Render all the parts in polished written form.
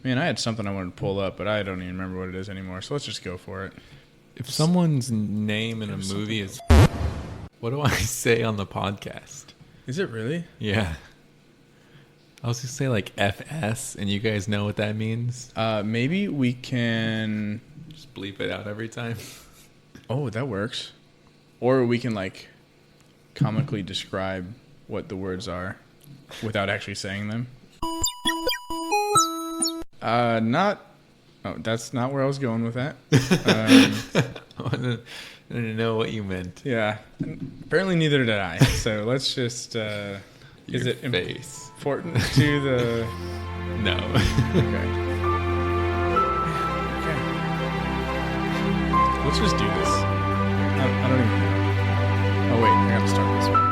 Man, I had something I wanted to pull up, but I don't even remember what it is anymore. So let's just go for it. If someone's name in a movie is... What do I say on the podcast? Is it really? Yeah. I was going to say like FS, and you guys know what that means? Maybe we can... Just bleep it out every time. Oh, that works. Or we can like comically describe what the words are without actually saying them. That's not where I was going with that. I wanted to know what you meant. Yeah. Apparently neither did I. So let's just, is it important to the... No. Okay. Let's just do this. I don't even know. Oh wait, I gotta start this one.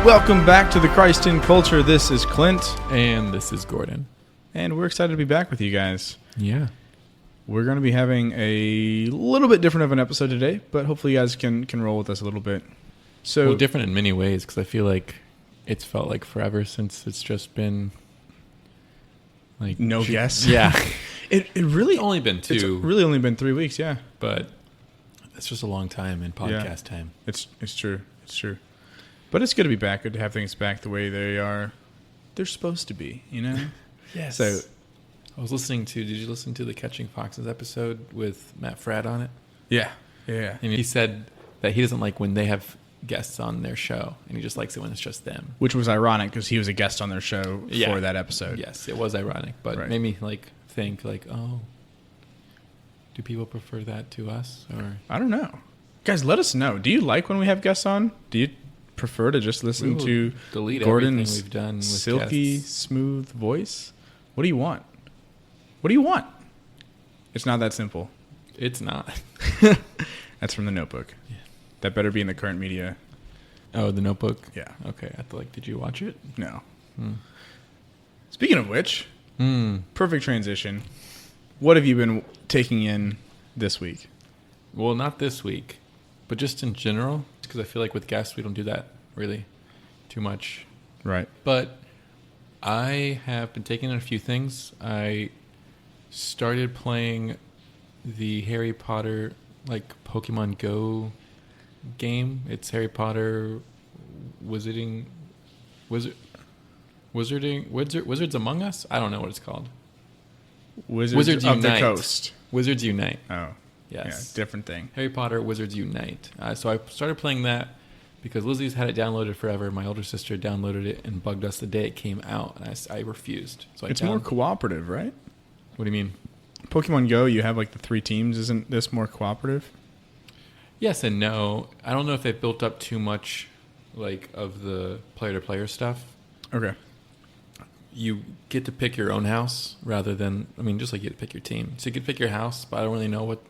Welcome back to the Christ in Culture. This is Clint. And this is Gordon. And we're excited to be back with you guys. Yeah. We're going to be having a little bit different of an episode today, but hopefully you guys can roll with us a little bit. So, well, different in many ways, because I feel like it's felt like forever since it's just been like... No guess? Yeah. It really... It's only been 2. It's really only been 3 weeks, yeah. But it's just a long time in podcast time. It's true. It's true. But it's good to be back. Good to have things back the way they're supposed to be, you know? Yes. So I was listening to, did you listen to the Catching Foxes episode with Matt Fradd on it? Yeah. And he said that he doesn't like when they have guests on their show, and he just likes it when it's just them. Which was ironic because he was a guest on their show for that episode. Yes, it was ironic, but right. made me think oh, do people prefer that to us? Or I don't know. Guys, let us know. Do you like when we have guests on? Do you prefer to just listen to Gordon's we've done with silky, guests. smooth voice? What do you want? It's not that simple. It's not. That's from The Notebook. Yeah. That better be in the current media. Oh, The Notebook? Yeah. Okay. I thought, did you watch it? No. Speaking of which, perfect transition. What have you been taking in this week? Well, not this week, but just in general, because I feel like with guests, we don't do that really too much. Right. But I have been taking in a few things. I started playing the Harry Potter, Pokemon Go game. It's Harry Potter Wizards Among Us? I don't know what it's called. Wizards of Unite. the Coast. Wizards Unite. Oh. Yes. Yeah, different thing. Harry Potter Wizards Unite. So I started playing that because Lizzie's had it downloaded forever. My older sister downloaded it and bugged us the day it came out, and I refused. So it's more cooperative, right? What do you mean? Pokemon Go, you have the 3 teams. Isn't this more cooperative? Yes and no. I don't know if they built up too much of the player-to-player stuff. Okay. You get to pick your own house rather than, just like you get to pick your team. So you get to pick your house, but I don't really know what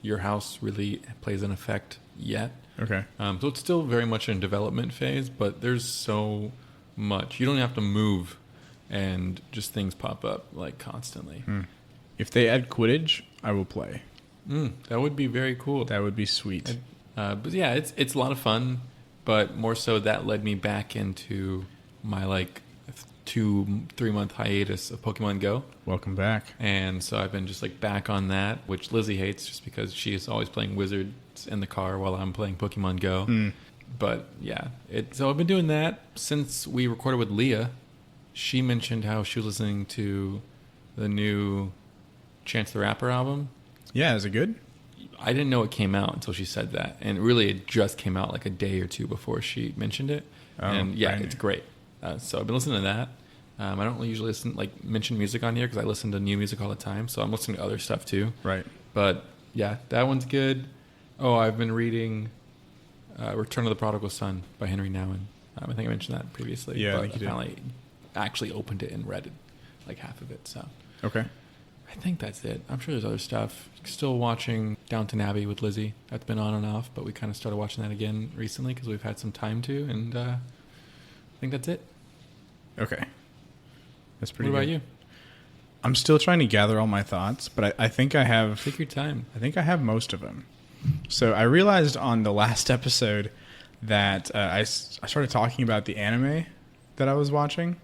your house really plays an effect yet. Okay. So it's still very much in development phase, but there's so much. You don't have to move, and just things pop up constantly. If they add Quidditch, I will play. That would be very cool. That would be sweet. But yeah, it's a lot of fun, but more so that led me back into my 2-3 month hiatus of Pokemon Go. Welcome back. And so I've been just back on that, which Lizzie hates just because she is always playing Wizards in the car while I'm playing Pokemon Go. But yeah, so I've been doing that since we recorded with Leah. She mentioned how she was listening to the new Chance the Rapper album. Yeah, is it good? I didn't know it came out until she said that. And really, it just came out a day or 2 before she mentioned it. And yeah, it's great. So I've been listening to that. I don't usually mention music on here because I listen to new music all the time. So I'm listening to other stuff too. Right. But yeah, that one's good. Oh, I've been reading Return of the Prodigal Son by Henri Nouwen. I think I mentioned that previously. Yeah, but I think you did. finally actually opened it and read it, half of it. So okay. I think that's it. I'm sure there's other stuff. Still watching Downton Abbey with Lizzie. That's been on and off, but we kind of started watching that again recently because we've had some time to, and I think that's it. Okay. That's pretty good. What about you? I'm still trying to gather all my thoughts, but I think I have. Take your time. I think I have most of them. So I realized on the last episode that I started talking about the anime that I was watching,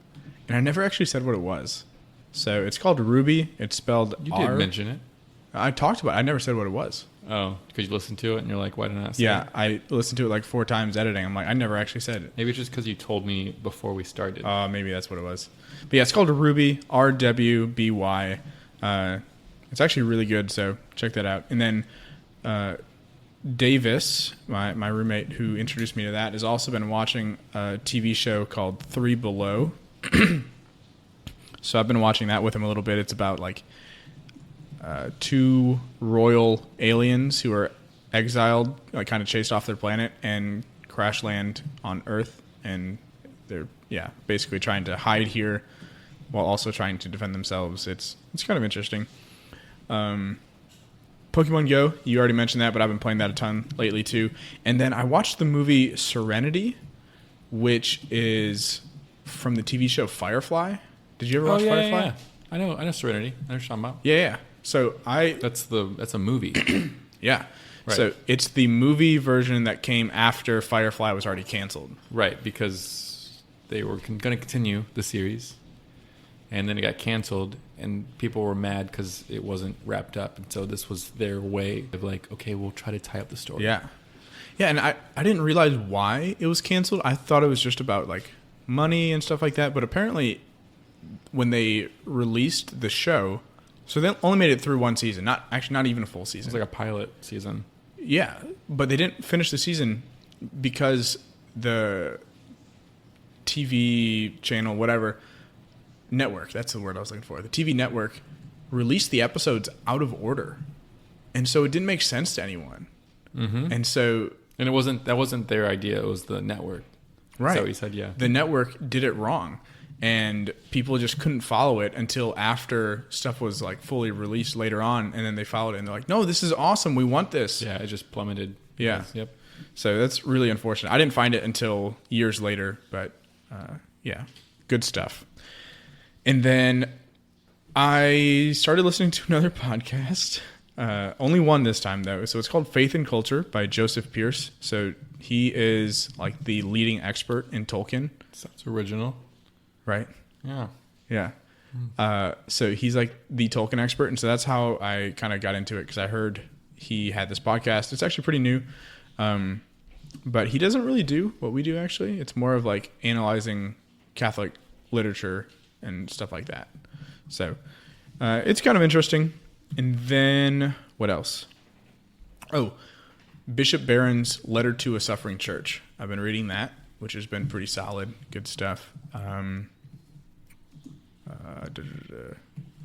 and I never actually said what it was. So it's called RWBY. It's spelled You R. did mention it. I talked about it. I never said what it was. Oh, because you listened to it and you're like, why did I not say Yeah, it? I listened to it like 4 times editing. I'm like, I never actually said it. Maybe it's just because you told me before we started. Maybe that's what it was. But yeah, it's called RWBY, RWBY. It's actually really good, so check that out. And then Davis, my roommate who introduced me to that, has also been watching a TV show called 3 Below. So I've been watching that with him a little bit. It's about like 2 royal aliens who are exiled, like kind of chased off their planet and crash land on Earth, and they're basically trying to hide here while also trying to defend themselves. It's kind of interesting. Pokemon Go, you already mentioned that, but I've been playing that a ton lately too. And then I watched the movie Serenity, which is from the TV show Firefly. Did you ever watch Firefly? Yeah. I know Serenity. I know what you're talking about. Yeah. So That's a movie. yeah. Right. So it's the movie version that came after Firefly was already canceled. Right, because they were going to continue the series, and then it got canceled, and people were mad because it wasn't wrapped up, and so this was their way of like, okay, we'll try to tie up the story. Yeah, and I didn't realize why it was canceled. I thought it was just about like money and stuff like that, but apparently when they released the show, so they only made it through 1 season, not even a full season. It was like a pilot season. Yeah, but they didn't finish the season because the TV channel, whatever, network, that's the word I was looking for. The TV network released the episodes out of order. And so it didn't make sense to anyone. Mm-hmm. And that wasn't their idea, it was the network. Right. So he said, yeah. The network did it wrong. And people just couldn't follow it until after stuff was like fully released later on, and then they followed it and they're like, no, this is awesome, we want this. Yeah, it just plummeted. Yeah. Yep. So that's really unfortunate. I didn't find it until years later, but good stuff. And then I started listening to another podcast. Only one this time, though. So it's called Faith and Culture by Joseph Pearce. So he is like the leading expert in Tolkien. Sounds original. Right? Yeah. Yeah. So he's like the Tolkien expert. And so that's how I kind of got into it, because I heard he had this podcast. It's actually pretty new. But he doesn't really do what we do, actually. It's more of like analyzing Catholic literature and stuff like that. So it's kind of interesting. And then what else? Oh, Bishop Barron's Letter to a Suffering Church. I've been reading that, which has been pretty solid. Good stuff.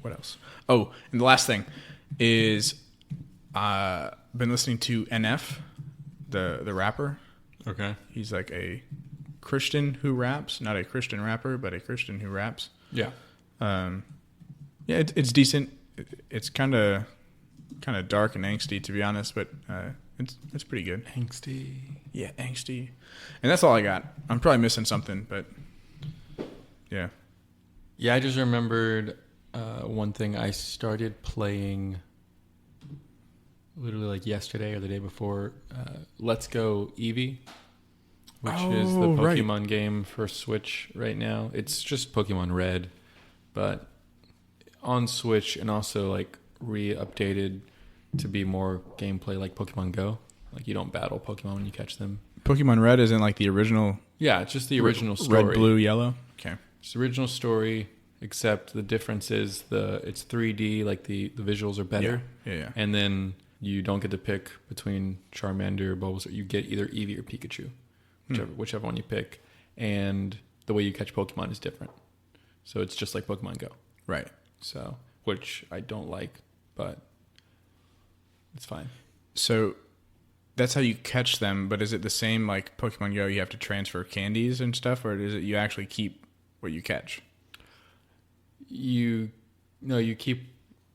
What else? Oh, and the last thing is been listening to NF, the rapper. Okay. He's like a Christian who raps, not a Christian rapper, but a Christian who raps. Yeah. It's decent. It's kind of dark and angsty, to be honest, but it's pretty good. Angsty. Yeah, angsty. And that's all I got. I'm probably missing something, but yeah. Yeah, I just remembered one thing. I started playing literally like yesterday or the day before. Let's Go Evee, which is the Pokemon game for Switch right now. It's just Pokemon Red, but on Switch, and also like re-updated to be more gameplay like Pokemon Go. Like you don't battle Pokemon when you catch them. Pokemon Red isn't like the original. Yeah, it's just the original story. Red, blue, yellow. Okay. It's the original story, except the difference is it's 3D, like the visuals are better. Yeah. And then you don't get to pick between Charmander or Bulbasaur. You get either Eevee or Pikachu, whichever one you pick. And the way you catch Pokemon is different. So it's just like Pokemon Go. Right. So, which I don't like, but it's fine. So that's how you catch them, but is it the same like Pokemon Go? You have to transfer candies and stuff, or is it you actually keep what you catch? You keep.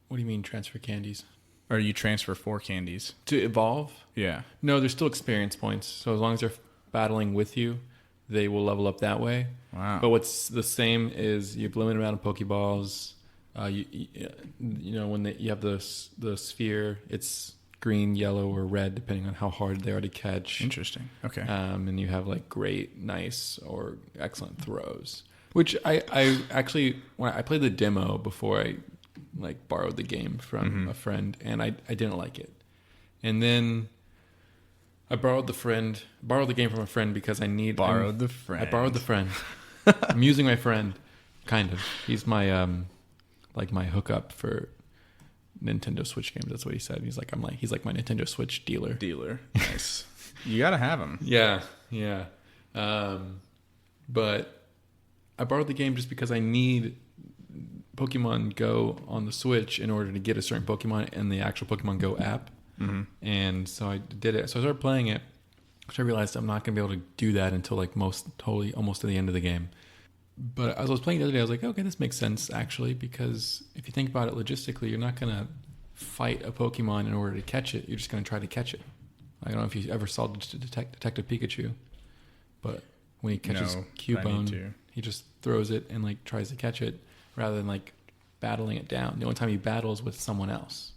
What do you mean transfer candies? Or you transfer 4 candies To evolve? Yeah. No, there's still experience points. So as long as they're battling with you, they will level up that way. Wow. But what's the same is you have limited amount of Pokeballs. You know, when you have the sphere, it's green, yellow, or red, depending on how hard they are to catch. Interesting. Okay. And you have like great, nice, or excellent throws. Which I actually, when I played the demo before I like borrowed the game from a friend, and I didn't like it. And then I borrowed the game from a friend because I borrowed the friend. I'm using my friend, kind of. He's my like my hookup for Nintendo Switch games. That's what he said. He's like my Nintendo Switch dealer. Nice. You gotta have him. Yeah. But I borrowed the game just because I need Pokemon Go on the Switch in order to get a certain Pokemon in the actual Pokemon Go app. Mm-hmm. And so I did it. So I started playing it, which I realized I'm not going to be able to do that until like almost to the end of the game. But as I was playing the other day, I was like, okay, this makes sense actually, because if you think about it logistically, you're not going to fight a Pokemon in order to catch it. You're just going to try to catch it. I don't know if you ever saw Detective Pikachu, but when he catches Cubone, he just throws it and like tries to catch it rather than like battling it down. The only time he battles with someone else.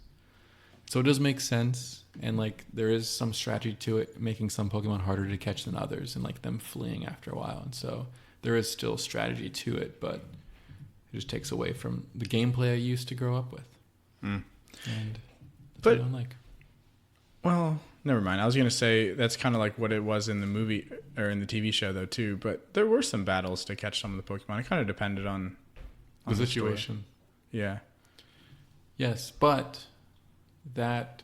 So it does make sense, and like there is some strategy to it, making some Pokemon harder to catch than others, and like them fleeing after a while. And so there is still strategy to it, but it just takes away from the gameplay I used to grow up with. And but I don't like. Well, never mind. I was gonna say that's kind of like what it was in the movie or in the TV show though too. But there were some battles to catch some of the Pokemon. It kind of depended on the situation. Yeah. Yes, but that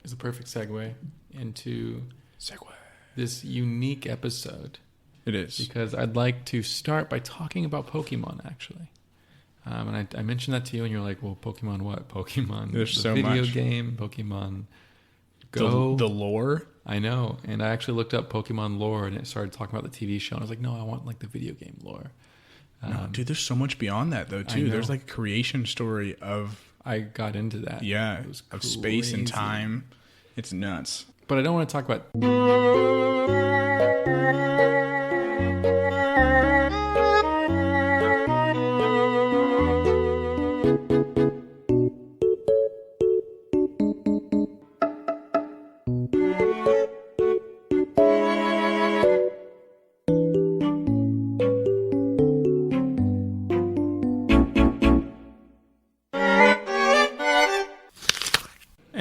is a perfect segue into this unique episode. It is. Because I'd like to start by talking about Pokemon, actually. And I mentioned that to you, and you're like, well, Pokemon what? Pokemon, there's the so video much. game, Pokemon Go. The lore? I know. And I actually looked up Pokemon lore, and it started talking about the TV show. And I was like, no, I want like the video game lore. No, dude, there's so much beyond that, though, too. There's like a creation story of... I got into that. Yeah, it was of crazy. Space and time. It's nuts. But I don't want to talk about...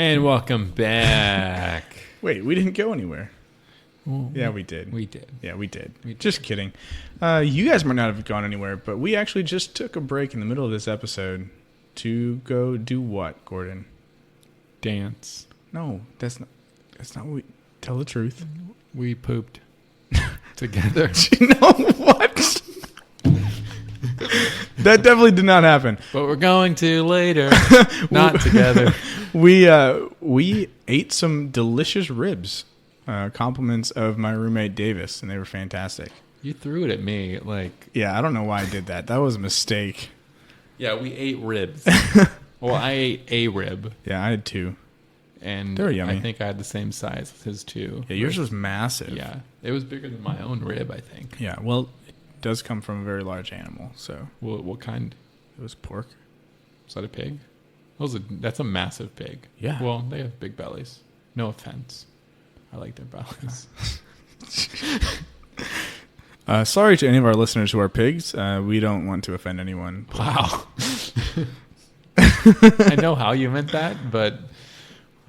And welcome back. Wait, we didn't go anywhere. Well, yeah, we did. We did. Yeah, we did. Just kidding. You guys might not have gone anywhere, but we actually just took a break in the middle of this episode to go do what, Gordon? Dance. No, that's not what we... Tell the truth. We pooped together. You know what? That definitely did not happen. But we're going to later. Not together. We ate some delicious ribs. Compliments of my roommate Davis, and they were fantastic. You threw it at me, like... Yeah, I don't know why I did that. That was a mistake. Yeah, we ate ribs. Well, I ate a rib. Yeah, I had two. And they were yummy. I think I had the same size as his too. Yeah, yours was massive. Yeah, it was bigger than my own rib, I think. Yeah, well, it does come from a very large animal, so... What kind? It was pork. Was that a pig? That's a massive pig. Yeah. Well, they have big bellies. No offense. I like their bellies. Sorry to any of our listeners who are pigs. We don't want to offend anyone. Wow. I know how you meant that, but...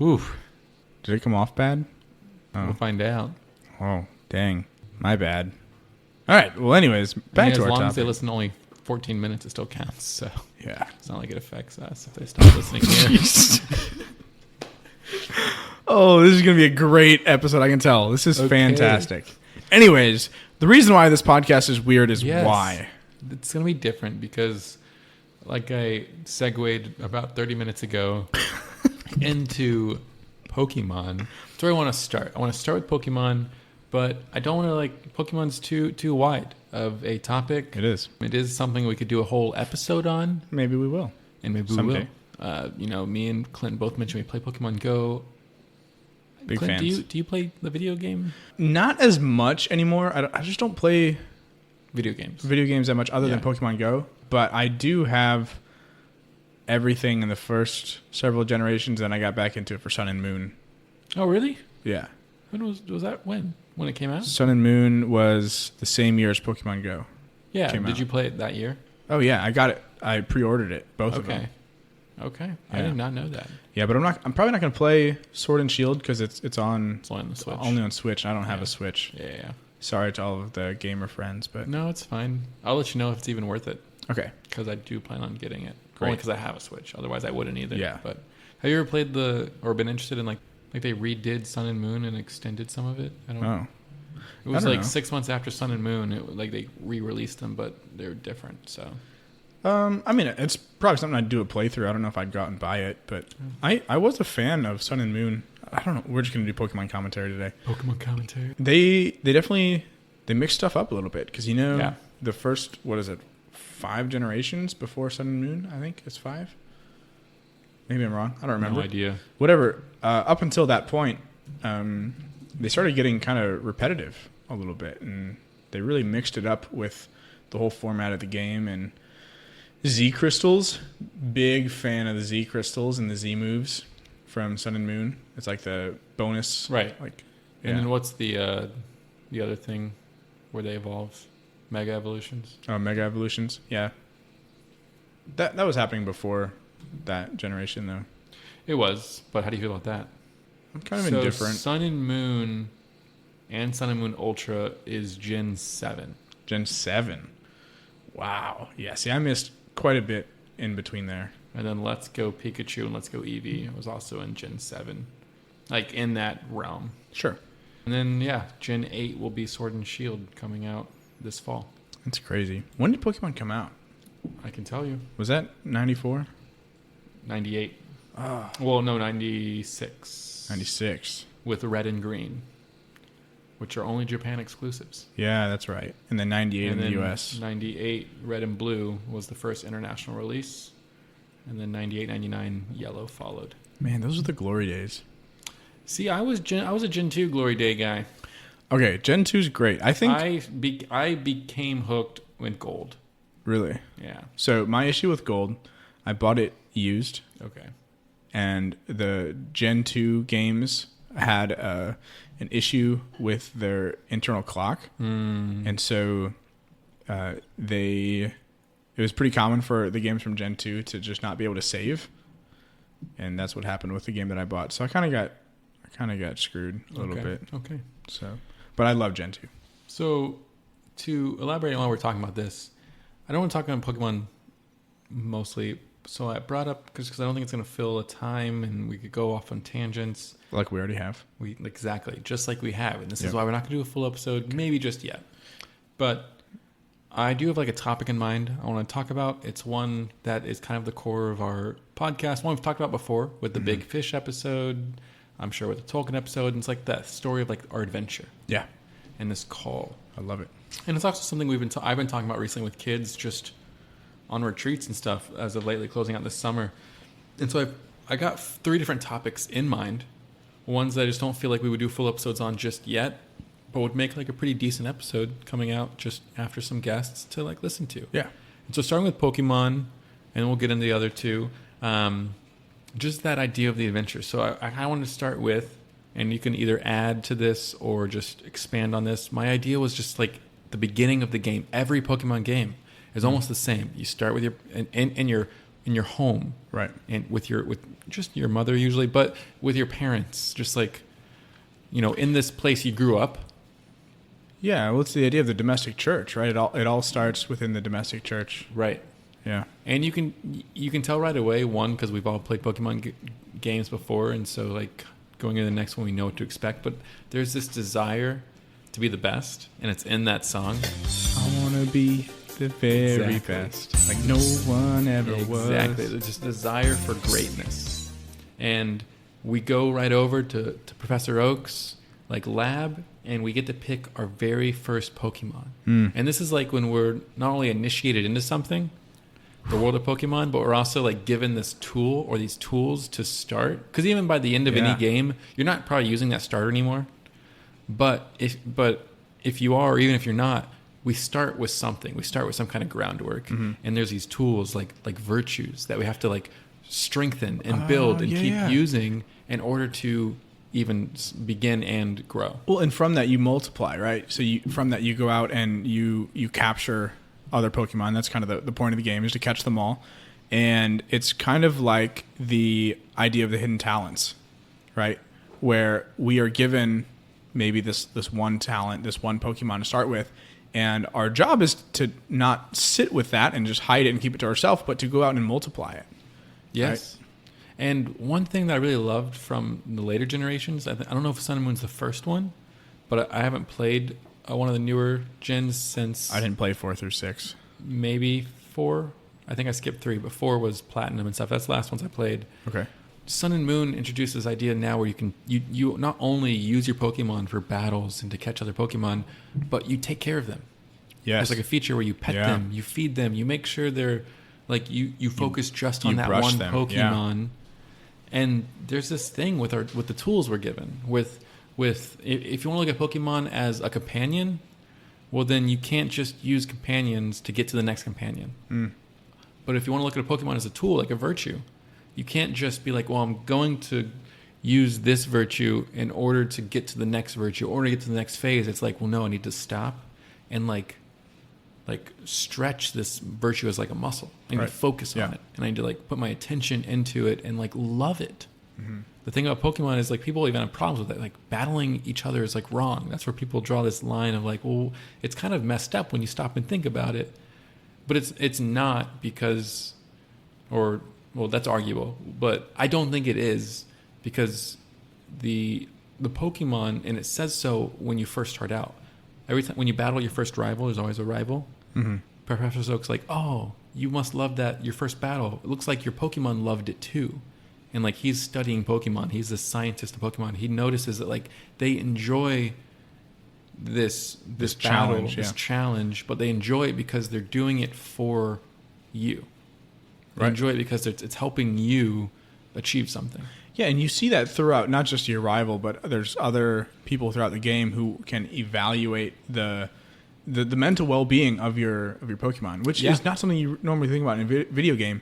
Oof. Did it come off bad? Oh. We'll find out. Oh, dang. My bad. All right. Well, anyways, back to our topic. As long as they listen to only 14 minutes, it still counts. So yeah, it's not like it affects us if they stop listening here. Oh, this is going to be a great episode. I can tell. This is fantastic. Anyways, the reason why this podcast is weird is why. It's going to be different because, like I segued about 30 minutes ago into Pokemon. That's where I want to start. I want to start with Pokemon, but I don't want to like Pokemon's too wide of a topic. It is. It is something we could do a whole episode on. Maybe we will. And maybe someday. We will. Me and Clint both mentioned we play Pokemon Go. Big Clint, fans. Do you play the video game? Not as much anymore. I just don't play video games that much other than Pokemon Go. But I do have everything in the first several generations, and I got back into it for Sun and Moon. Oh, really? Yeah. When was that? When it came out? Sun and Moon was the same year as Pokemon Go. Yeah. Did you play it that year? Oh yeah, I got it. I pre-ordered it, both of them. Okay. Yeah. I did not know that. Yeah, but I'm probably not going to play Sword and Shield because it's on only on the Switch. Only on Switch. And I don't have a Switch. Yeah. Sorry to all of the gamer friends, but no, it's fine. I'll let you know if it's even worth it. Okay. Because I do plan on getting it. Great. Only because I have a Switch. Otherwise, I wouldn't either. Yeah. But have you ever played or been interested in like they redid Sun and Moon and extended some of it? I don't know. It was like 6 months after Sun and Moon. They re-released them, but they're different. So. I mean, it's probably something I'd do a playthrough. I don't know if I'd go out and buy it, but I was a fan of Sun and Moon. I don't know. We're just going to do Pokemon commentary today. Pokemon commentary. They definitely mix stuff up a little bit because the first 5 generations before Sun and Moon. I think it's 5. Maybe I'm wrong. I don't remember. No idea. Whatever. Up until that point, they started getting kind of repetitive a little bit, and they really mixed it up with the whole format of the game and Z crystals. Big fan of the Z crystals and the Z moves from Sun and Moon. It's like the bonus, right? Yeah. And then what's the other thing where they evolve? Mega evolutions. Oh, mega evolutions. Yeah. That was happening before that generation, though. It was, but how do you feel about that? I'm kind of indifferent. Sun and Moon and Sun and Moon Ultra is Gen 7. Gen 7. Wow. Yeah, see, I missed quite a bit in between there. And then Let's Go Pikachu and Let's Go Evee was also in Gen 7. Like, in that realm. Sure. And then, Gen 8 will be Sword and Shield coming out this fall. That's crazy. When did Pokemon come out? I can tell you. Was that 94? 98. Well, no, 96. 96. With Red and Green, which are only Japan exclusives. Yeah, that's right. And then 98 and in then the US. 98 Red and Blue was the first international release. And then 98, 99 Yellow followed. Man, those are the glory days. See, I was a Gen 2 Glory Day guy. Okay, Gen 2's great. I think I became hooked with Gold. Really? Yeah. So my issue with Gold, I bought it used. Okay. And the Gen 2 games had an issue with their internal clock. And so it was pretty common for the games from Gen 2 to just not be able to save. And that's what happened with the game that I bought. So I kind of got screwed a little bit. Okay. So, but I love Gen 2. So to elaborate on while we're talking about this, I don't want to talk about Pokemon mostly. So I brought up because I don't think it's going to fill a time, and we could go off on tangents. Like we already have. Exactly, just like we have. And this is why we're not going to do a full episode, maybe just yet. But I do have like a topic in mind I want to talk about. It's one that is kind of the core of our podcast. One we've talked about before with the Big Fish episode. I'm sure with the Tolkien episode. And it's like that story of like our adventure. Yeah. And this call. I love it. And it's also something I've been talking about recently with kids, just on retreats and stuff as of lately, closing out this summer. And so I got 3 different topics in mind. Ones that I just don't feel like we would do full episodes on just yet, but would make like a pretty decent episode coming out just after some guests to like listen to. Yeah. And so starting with Pokemon, and we'll get into the other 2, just that idea of the adventure. So I kind of wanted to start with, and you can either add to this or just expand on this. My idea was just like the beginning of the game. Every Pokemon game is almost the same. You start with in your home, right, and with just your mother usually, but with your parents, just like, in this place you grew up. Yeah, well, it's the idea of the domestic church, right? It all starts within the domestic church, right? Yeah, and you can tell right away, one, because we've all played Pokemon games before, and so like going into the next one, we know what to expect. But there's this desire to be the best, and it's in that song. I want to be the very best, like no one ever was. Exactly. There's just desire for greatness. And we go right over to Professor Oak's like lab, and we get to pick our very first Pokemon. And this is like when we're not only initiated into something, the world of Pokemon, but we're also like given this tool or these tools to start. Because even by the end of any game, you're not probably using that starter anymore. But if you are, or even if you're not, we start with something. We start with some kind of groundwork, and there's these tools like virtues that we have to like strengthen and build and keep yeah. using in order to even begin and grow. Well, and from that you multiply, right? So from that you go out and you capture other Pokemon. That's kind of the point of the game, is to catch them all. And it's kind of like the idea of the hidden talents, right? Where we are given maybe this one talent, this one Pokemon to start with, and our job is to not sit with that and just hide it and keep it to ourselves, but to go out and multiply it. Yes. Right? And one thing that I really loved from the later generations, I don't know if Sun and Moon's the first one, but I haven't played one of the newer gens since... I didn't play 4 through 6. Maybe 4. I think I skipped 3, but 4 was Platinum and stuff. That's the last ones I played. Okay. Sun and Moon introduced this idea now where you not only use your Pokemon for battles and to catch other Pokemon, but you take care of them. Yes. There's like a feature where you pet them, you feed them, you make sure they're like you focus just on that one Pokemon. Yeah. And there's this thing with the tools we're given. With if you want to look at Pokemon as a companion, well then you can't just use companions to get to the next companion. Mm. But if you want to look at a Pokemon as a tool, like a virtue, you can't just be like, well, I'm going to use this virtue in order to get to the next virtue, or to get to the next phase. It's like, well, no, I need to stop and like stretch this virtue as like a muscle. I need to focus on it, and I need to like put my attention into it and like love it. Mm-hmm. The thing about Pokemon is like people even have problems with it. Like battling each other is like wrong. That's where people draw this line of like, well, it's kind of messed up when you stop and think about it. But it's not because, or well, that's arguable. But I don't think it is, because the Pokemon, and it says so when you first start out. Every time when you battle your first rival, there's always a rival. Mm-hmm. Professor Oak's like, oh, you must love that your first battle. It looks like your Pokemon loved it too. And like he's studying Pokemon. He's a scientist of Pokemon. He notices that like they enjoy this battle, this challenge, but they enjoy it because they're doing it for you. They enjoy it because it's helping you achieve something. Yeah, and you see that throughout, not just your rival, but there's other people throughout the game who can evaluate the mental well-being of your Pokemon, which is not something you normally think about in a video game.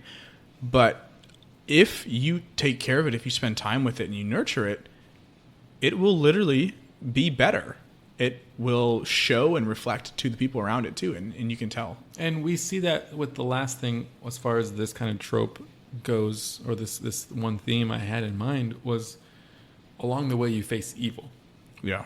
But if you take care of it, if you spend time with it and you nurture it, it will literally be better. It will show and reflect to the people around it too, and you can tell. And we see that with the last thing, as far as this kind of trope goes, or this one theme I had in mind, was along the way you face evil. Yeah.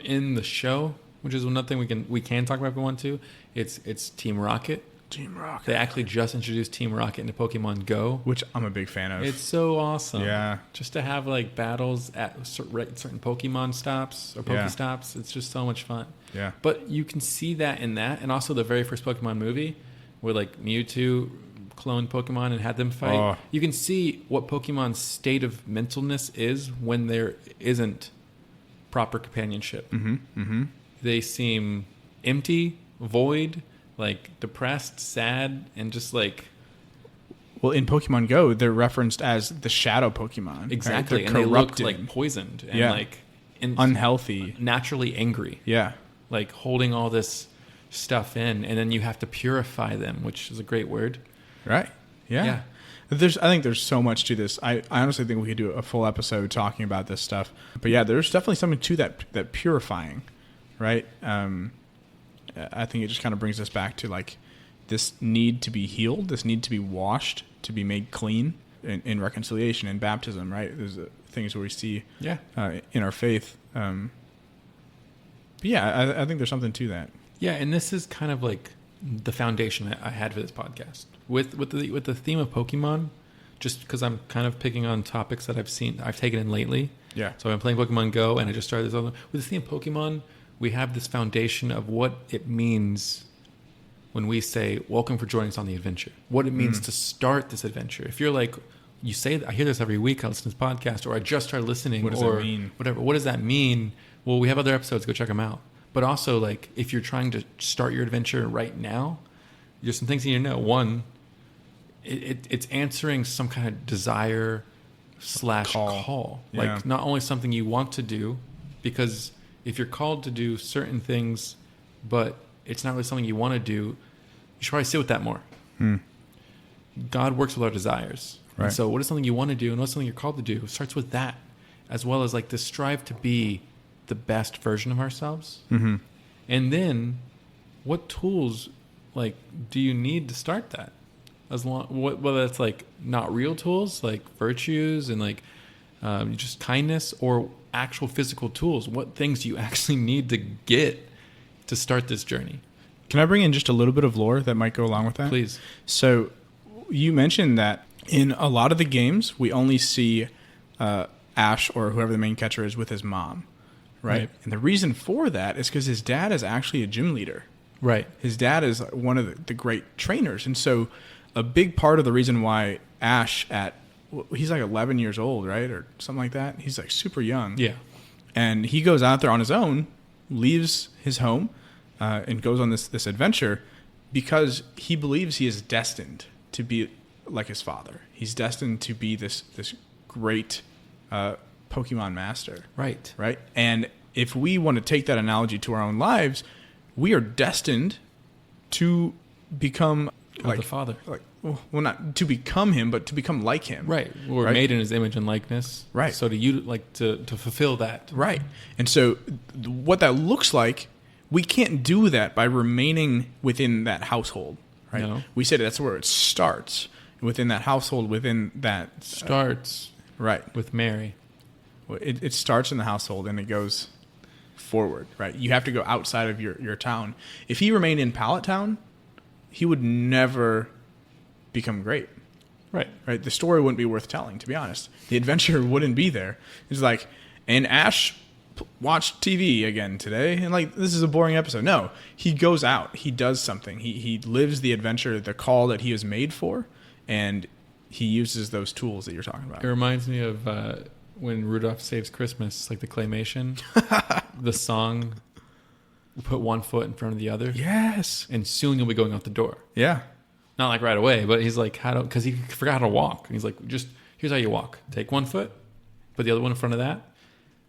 In the show, which is another thing we can talk about if we want to, it's Team Rocket. Team Rocket. They actually just introduced Team Rocket into Pokemon Go, which I'm a big fan of. It's so awesome. Yeah. Just to have like battles at certain Pokemon stops or Pokestops, it's just so much fun. Yeah. But you can see that in that, and also the very first Pokemon movie, where like Mewtwo cloned Pokemon and had them fight. Oh. You can see what Pokemon's state of mentalness is when there isn't proper companionship. Mm-hmm. Mm-hmm. They seem empty, void, like depressed, sad, and just like... Well, in Pokemon Go, they're referenced as the shadow Pokemon. Exactly, right? And they look like poisoned and like... unhealthy. Naturally angry. Yeah. Like holding all this stuff in, and then you have to purify them, which is a great word. Right. Yeah. I think there's so much to this. I honestly think we could do a full episode talking about this stuff. But yeah, there's definitely something to that purifying, right? I think it just kind of brings us back to like this need to be healed, this need to be washed, to be made clean in reconciliation and baptism, right? There's things where we see in our faith. But yeah, I think there's something to that. Yeah, and this is kind of like the foundation I had for this podcast. With the theme of Pokemon, just because I'm kind of picking on topics that I've taken in lately. Yeah. So I've been playing Pokemon Go, and I just started this other. With the theme of Pokemon, we have this foundation of what it means when we say, welcome for joining us on the adventure. What it means to start this adventure. If you're like, you say, I hear this every week, I listen to this podcast, or I just started listening, what does that mean? Whatever. What does that mean? Well, we have other episodes. Go check them out. But also, like, if you're trying to start your adventure right now, there's some things you need to know. One, it's answering some kind of desire / call. Yeah. Like, not only something you want to do, because if you're called to do certain things, but it's not really something you want to do, you should probably sit with that more. God works with our desires. Right. And so what is something you want to do and what's something you're called to do? It starts with that, as well as like to strive to be the best version of ourselves. Mm-hmm. And then what tools like do you need to start that? Whether it's like not real tools like virtues and like just kindness, or actual physical tools. What things do you actually need to get to start this journey? Can I bring in just a little bit of lore that might go along with that? Please. So you mentioned that in a lot of the games, we only see Ash or whoever the main catcher is with his mom, right? And the reason for that is because his dad is actually a gym leader. Right. His dad is one of the great trainers. And so a big part of the reason why Ash he's like 11 years old, right? Or something like that. He's like super young. Yeah. And he goes out there on his own, leaves his home, and goes on this adventure because he believes he is destined to be like his father. He's destined to be this great Pokemon master. Right. Right? And if we want to take that analogy to our own lives, we are destined to become like the father. Like, well, not to become him, but to become like him. Right. We're made in his image and likeness. Right. So to fulfill that. Right. And so what that looks like, we can't do that by remaining within that household. Right. No. We said that's where it starts. Within that household, within that starts right with Mary. It starts in the household and it goes forward. Right. You have to go outside of your town. If he remained in Pallet Town, he would never become great. Right. The story wouldn't be worth telling, to be honest. The adventure wouldn't be there. It's like, and Ash watched TV again today, and like, this is a boring episode. No, he goes out. He does something. He lives the adventure, the call that he was made for, and he uses those tools that you're talking about. It reminds me of when Rudolph Saves Christmas, like the claymation, the song, put one foot in front of the other. Yes. And soon you'll be going out the door. Yeah. Not like right away, but he's like, because he forgot how to walk. And he's like, just, here's how you walk. Take one foot, put the other one in front of that,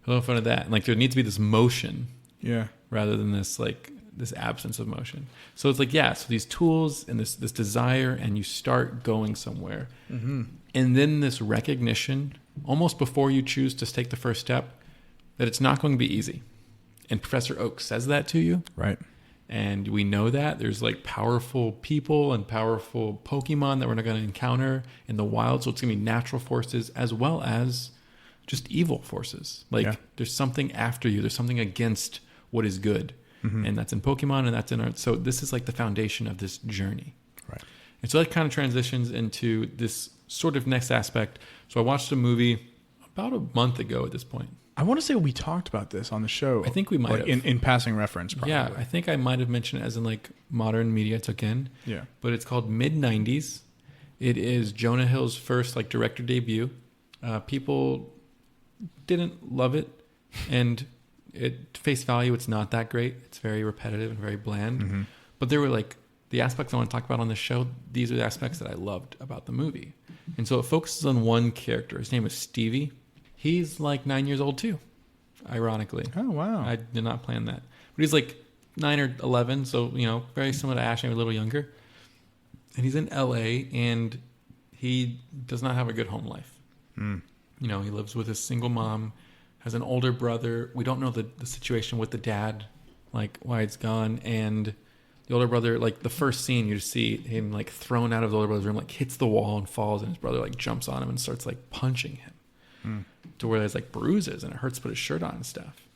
put in front of that. And like, there needs to be this motion. Yeah. Rather than this, like, this absence of motion. So it's like, yeah, so these tools and this desire, and you start going somewhere. Mm-hmm. And then this recognition, almost before you choose to take the first step, that it's not going to be easy. And Professor Oak says that to you. Right. And we know that there's like powerful people and powerful Pokemon that we're not going to encounter in the wild. So it's going to be natural forces as well as just evil forces. Like there's something after you. There's something against what is good. Mm-hmm. And that's in Pokemon and that's in our... So this is like the foundation of this journey. Right. And so that kind of transitions into this sort of next aspect. So I watched a movie about a month ago at this point. I want to say we talked about this on the show. I think we might have. In passing reference, probably. Yeah, I think I might have mentioned it as in like modern media took in. Yeah. But it's called Mid-90s. It is Jonah Hill's first like director debut. People didn't love it. And at face value, it's not that great. It's very repetitive and very bland. Mm-hmm. But there were like the aspects I want to talk about on this show. These are the aspects that I loved about the movie. And so it focuses on one character. His name is Stevie. He's like 9 years old too, ironically. Oh, wow. I did not plan that. But he's like 9 or 11, so, you know, very similar to Ash, maybe a little younger. And he's in L.A., and he does not have a good home life. Mm. You know, he lives with his single mom, has an older brother. We don't know the situation with the dad, like why it's gone. And the older brother, like the first scene, you just see him like thrown out of the older brother's room, like hits the wall and falls, and his brother like jumps on him and starts like punching him. To where there's like bruises and it hurts to put his shirt on and stuff.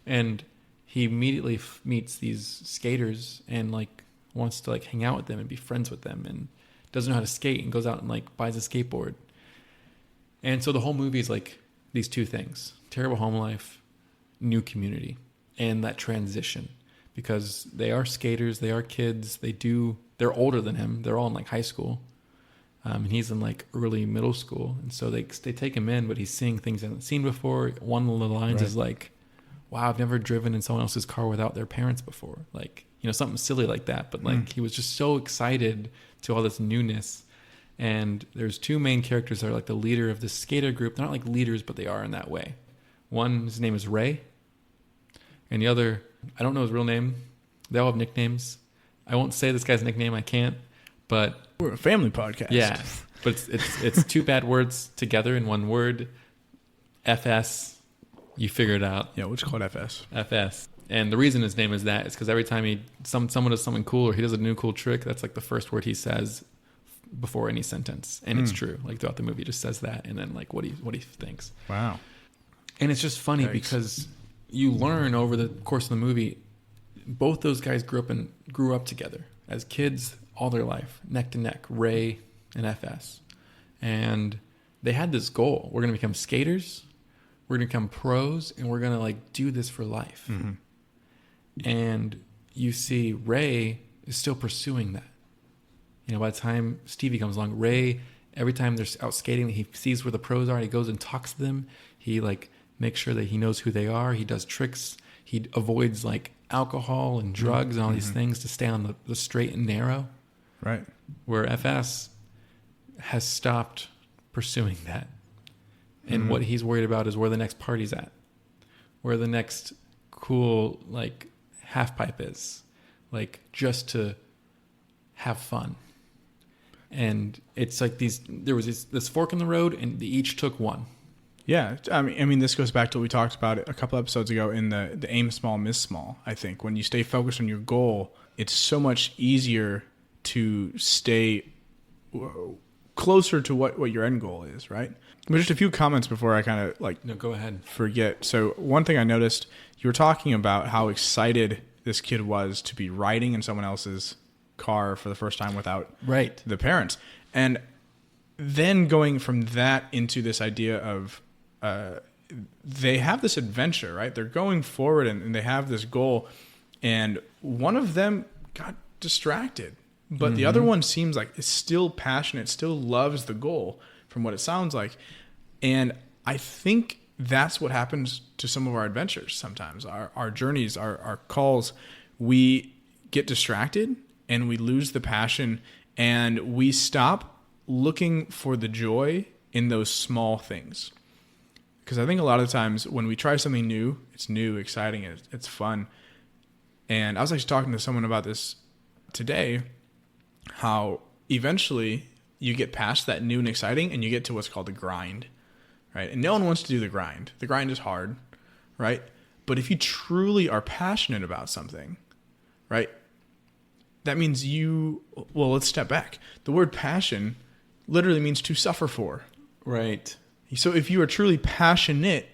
And he immediately meets these skaters and like wants to like hang out with them and be friends with them, and doesn't know how to skate and goes out and like buys a skateboard. And so the whole movie is like these two things: terrible home life, new community, and that transition, because they are skaters, they are kids, they're older than him. They're all in like high school. And he's in like early middle school. And so they take him in, but he's seeing things he hasn't seen before. One of the lines is like, wow, I've never driven in someone else's car without their parents before. Like, you know, something silly like that. But like, he was just so excited to all this newness. And there's two main characters that are like the leader of this skater group. They're not like leaders, but they are in that way. One, his name is Ray. And the other, I don't know his real name. They all have nicknames. I won't say this guy's nickname. I can't. But we're a family podcast. Yeah. But it's two bad words together in one word. FS. You figure it out. Yeah, we'll just call it FS. FS. And the reason his name is that is because every time someone does something cool or he does a new cool trick, that's like the first word he says before any sentence. And it's true. Like throughout the movie, he just says that and then like what he thinks. Wow. And it's just funny because you learn over the course of the movie, both those guys grew up together as kids all their life, neck to neck, Ray and FS. And they had this goal. We're going to become skaters. We're going to become pros, and we're going to like do this for life. Mm-hmm. And you see Ray is still pursuing that. You know, by the time Stevie comes along, Ray, every time they're out skating, he sees where the pros are. He goes and talks to them. He like makes sure that he knows who they are. He does tricks. He avoids like alcohol and drugs and all these things to stay on the straight and narrow. Right. Where FS has stopped pursuing that. And what he's worried about is where the next party's at. Where the next cool like half pipe is. Like just to have fun. And it's like there was this fork in the road and they each took one. Yeah. I mean, this goes back to what we talked about a couple episodes ago in the aim small, miss small. I think when you stay focused on your goal, it's so much easier to stay closer to what your end goal is, right? But just a few comments before I kind of like go ahead. Forget. So one thing I noticed, you were talking about how excited this kid was to be riding in someone else's car for the first time without the parents. And then going from that into this idea of they have this adventure, right? They're going forward and they have this goal, and one of them got distracted. But the other one seems like it's still passionate, still loves the goal from what it sounds like. And I think that's what happens to some of our adventures sometimes. Our journeys, our calls, we get distracted and we lose the passion and we stop looking for the joy in those small things. Because I think a lot of times when we try something new, it's new, exciting, it's fun. And I was actually talking to someone about this today, how eventually you get past that new and exciting and you get to what's called the grind, right? And no one wants to do the grind. The grind is hard, right? But if you truly are passionate about something, right, that means let's step back. The word passion literally means to suffer for. Right. So if you are truly passionate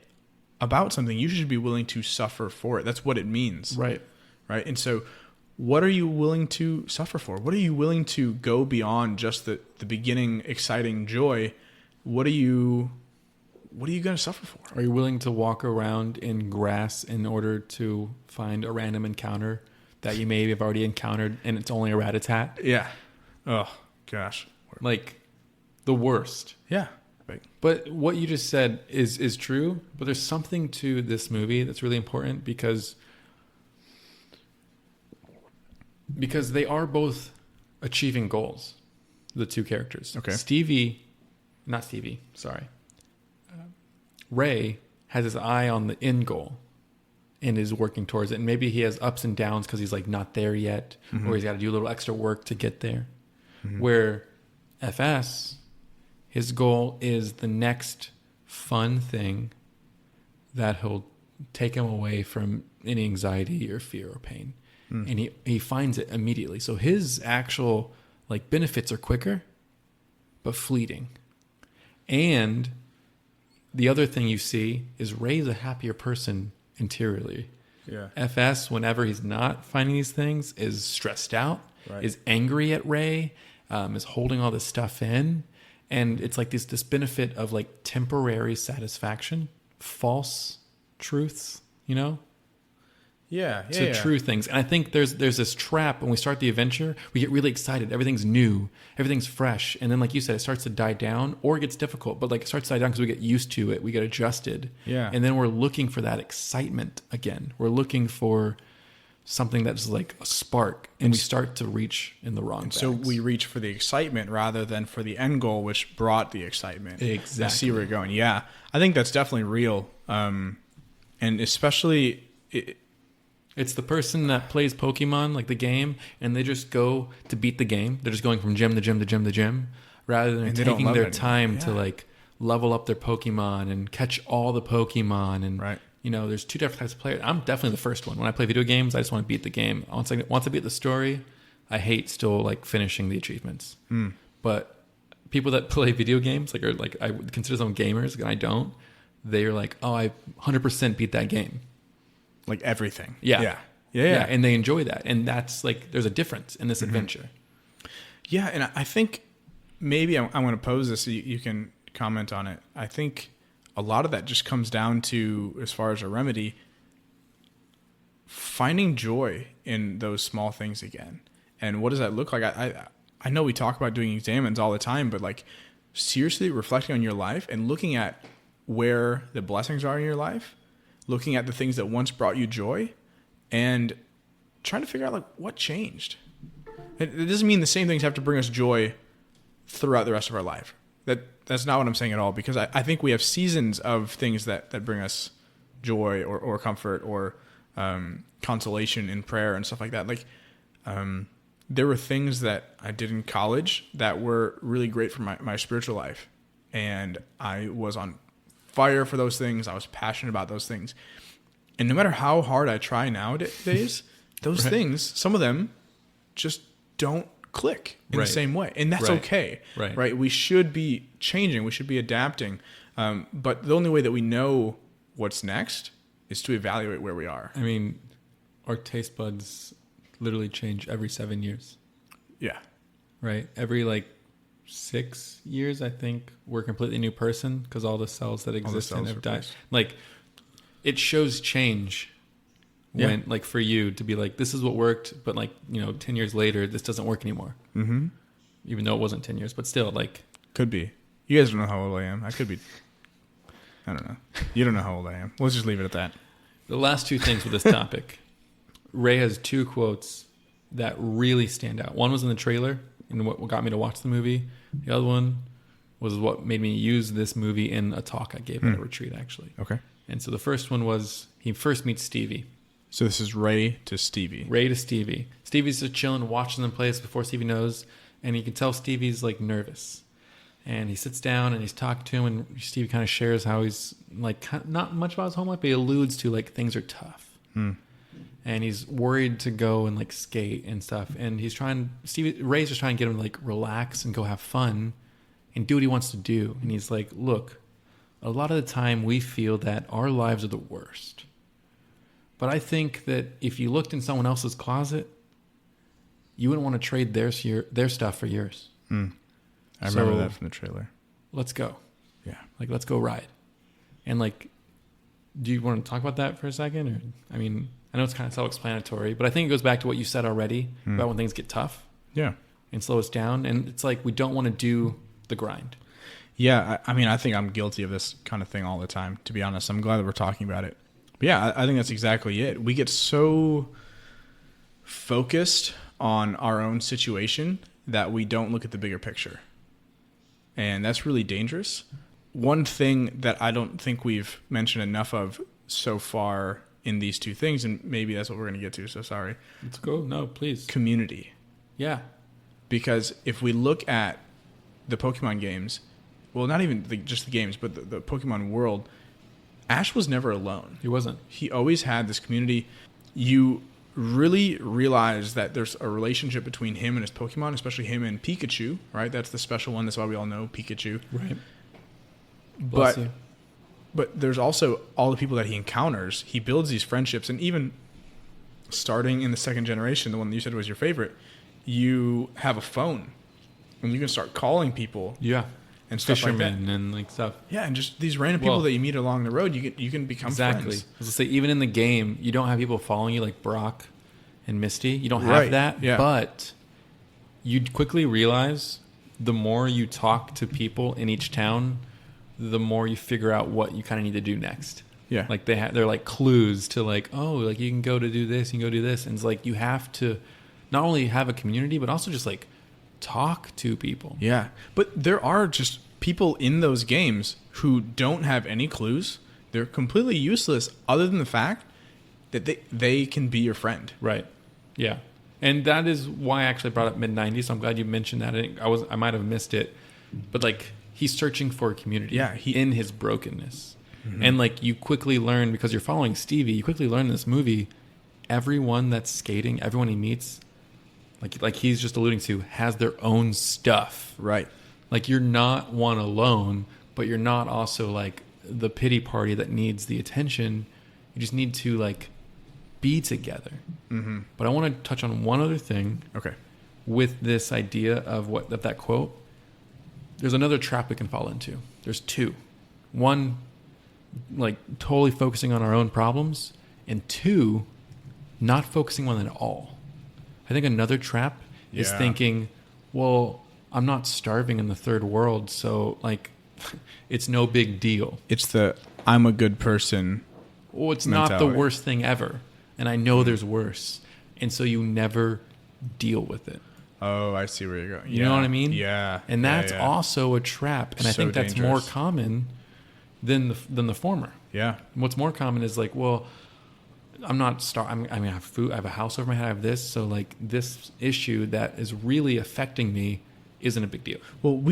about something, you should be willing to suffer for it. That's what it means. Right. Right. And so what are you willing to suffer for? What are you willing to go beyond just the beginning exciting joy? What are you going to suffer for? Are you willing to walk around in grass in order to find a random encounter that you maybe have already encountered and it's only a rat-a-tat? Yeah. Oh, gosh. Like the worst. Yeah. But what you just said is true, but there's something to this movie that's really important because they are both achieving goals, the two characters. Okay. Ray has his eye on the end goal and is working towards it. And maybe he has ups and downs because he's like not there yet, or he's got to do a little extra work to get there. Where FS, his goal is the next fun thing that he'll take him away from any anxiety or fear or pain. And he finds it immediately. So his actual like benefits are quicker, but fleeting. And the other thing you see is Ray's a happier person interiorly. Yeah. FS, whenever he's not finding these things, is stressed out, is angry at Ray, is holding all this stuff in. And it's like this benefit of like temporary satisfaction, false truths, you know? To true things. And I think there's this trap when we start the adventure, we get really excited. Everything's new, everything's fresh. And then like you said, it starts to die down or it gets difficult, but like it starts to die down because we get used to it. We get adjusted. Yeah. And then we're looking for that excitement again. We're looking for something that's like a spark and we start to reach in the wrong bags. So we reach for the excitement rather than for the end goal, which brought the excitement. Exactly. I see where you're going. Yeah. I think that's definitely real. And especially... It's the person that plays Pokemon, like the game, and they just go to beat the game. They're just going from gym to gym to gym to gym. rather than And they don't taking love their it time anymore. to Yeah. like level up their Pokemon and catch all the Pokemon. And, Right. you know, there's two different types of players. I'm definitely the first one. When I play video games, I just want to beat the game. Once I beat the story, I hate still like finishing the achievements. But people that play video games, like, are like, I would consider them gamers, and I don't. They're like, oh, I 100% beat that game. Like everything. Yeah. Yeah. And they enjoy that. And that's like, there's a difference in this adventure. Yeah, and I think maybe I'm going to pose this so you can comment on it. I think a lot of that just comes down to, as far as a remedy, finding joy in those small things again. And what does that look like? I know we talk about doing examines all the time, but like seriously reflecting on your life and looking at where the blessings are in your life, looking at the things that once brought you joy, and trying to figure out like what changed. It doesn't mean the same things have to bring us joy throughout the rest of our life. That's not what I'm saying at all, because I think we have seasons of things that bring us joy or comfort or consolation in prayer and stuff like that. Like there were things that I did in college that were really great for my spiritual life, and I was on fire for those things. I was passionate about those things. And no matter how hard I try nowadays, those things, some of them just don't click in the same way. And that's okay. Right. We should be changing. We should be adapting. But the only way that we know what's next is to evaluate where we are. I mean, our taste buds literally change every 7 years. Yeah. Right. Every like 6 years, I think we're a completely new person because all the cells that exist in have died. Like, it shows change when, like, for you to be like, this is what worked, but like, you know, 10 years later, this doesn't work anymore. Mm-hmm. Even though it wasn't 10 years, but still, like. Could be. You guys don't know how old I am. I could be. I don't know. You don't know how old I am. Let's just leave it at that. The last two things with this topic. Ray has two quotes that really stand out. One was in the trailer and what got me to watch the movie. The other one was what made me use this movie in a talk I gave at a retreat, actually. Okay. And so the first one was he first meets Stevie. So this is Ray to Stevie. Ray to Stevie. Stevie's just chilling, watching them play this before Stevie knows. And you can tell Stevie's like nervous. And he sits down and he's talking to him. And Stevie kind of shares how he's like not much about his home life, but he alludes to like things are tough. And he's worried to go and like skate and stuff. And Ray's just trying to get him to like relax and go have fun and do what he wants to do. And he's like, look, a lot of the time we feel that our lives are the worst. But I think that if you looked in someone else's closet, you wouldn't want to trade their stuff for yours. I remember that from the trailer. Let's go. Yeah. Like, let's go ride. And like, do you want to talk about that for a second? Or, I mean, I know it's kind of self-explanatory, but I think it goes back to what you said already about when things get tough. Yeah. And slow us down. And it's like, we don't want to do the grind. Yeah. I mean, I think I'm guilty of this kind of thing all the time, to be honest. I'm glad that we're talking about it. But yeah, I think that's exactly it. We get so focused on our own situation that we don't look at the bigger picture. And that's really dangerous. One thing that I don't think we've mentioned enough of so far in these two things, and maybe that's what we're going to get to, so sorry. Let's go. No, please. Community. Yeah. Because if we look at the Pokemon games, well, not even just the games, but the Pokemon world, Ash was never alone. He wasn't. He always had this community. You really realize that there's a relationship between him and his Pokemon, especially him and Pikachu, right? That's the special one. That's why we all know Pikachu. Right. But there's also all the people that he encounters. He builds these friendships, and even starting in the second generation, the one that you said was your favorite, you have a phone, and you can start calling people. Yeah. And stuff fishermen like that. And like stuff. Yeah, and just these random people that you meet along the road, you can become exactly. friends. I was gonna say, even in the game, you don't have people following you like Brock and Misty. You don't have that. Yeah. But you quickly realize the more you talk to people in each town, the more you figure out what you kind of need to do next. Yeah. Like they're like clues to like, oh, like you can go to do this, you can go do this. And it's like you have to not only have a community, but also just like talk to people. Yeah. But there are just people in those games who don't have any clues. They're completely useless other than the fact that they can be your friend. Right. Yeah. And that is why I actually brought up mid-90s. So I'm glad you mentioned that. I might have missed it. but like he's searching for a community in his brokenness. And like you quickly learn, because you're following Stevie, you quickly learn in this movie, everyone that's skating, everyone he meets, like he's just alluding to, has their own stuff. Right. Like you're not one alone, but you're not also like the pity party that needs the attention. You just need to like be together. But I want to touch on one other thing. Okay. With this idea of that quote, there's another trap we can fall into. There's two. One, like totally focusing on our own problems, and two, not focusing on it at all. I think another trap is thinking, well, I'm not starving in the third world, so like it's no big deal. It's the I'm a good person. Well, it's mentality. Not the worst thing ever, and I know there's worse, and so you never deal with it. Oh, I see where you're going. You know what I mean? Yeah. And that's also a trap, and I think that's more common than the former. Yeah. What's more common is like, well, I'm not I mean, I have food, I have a house over my head, I have this, so like this issue that is really affecting me isn't a big deal. Well,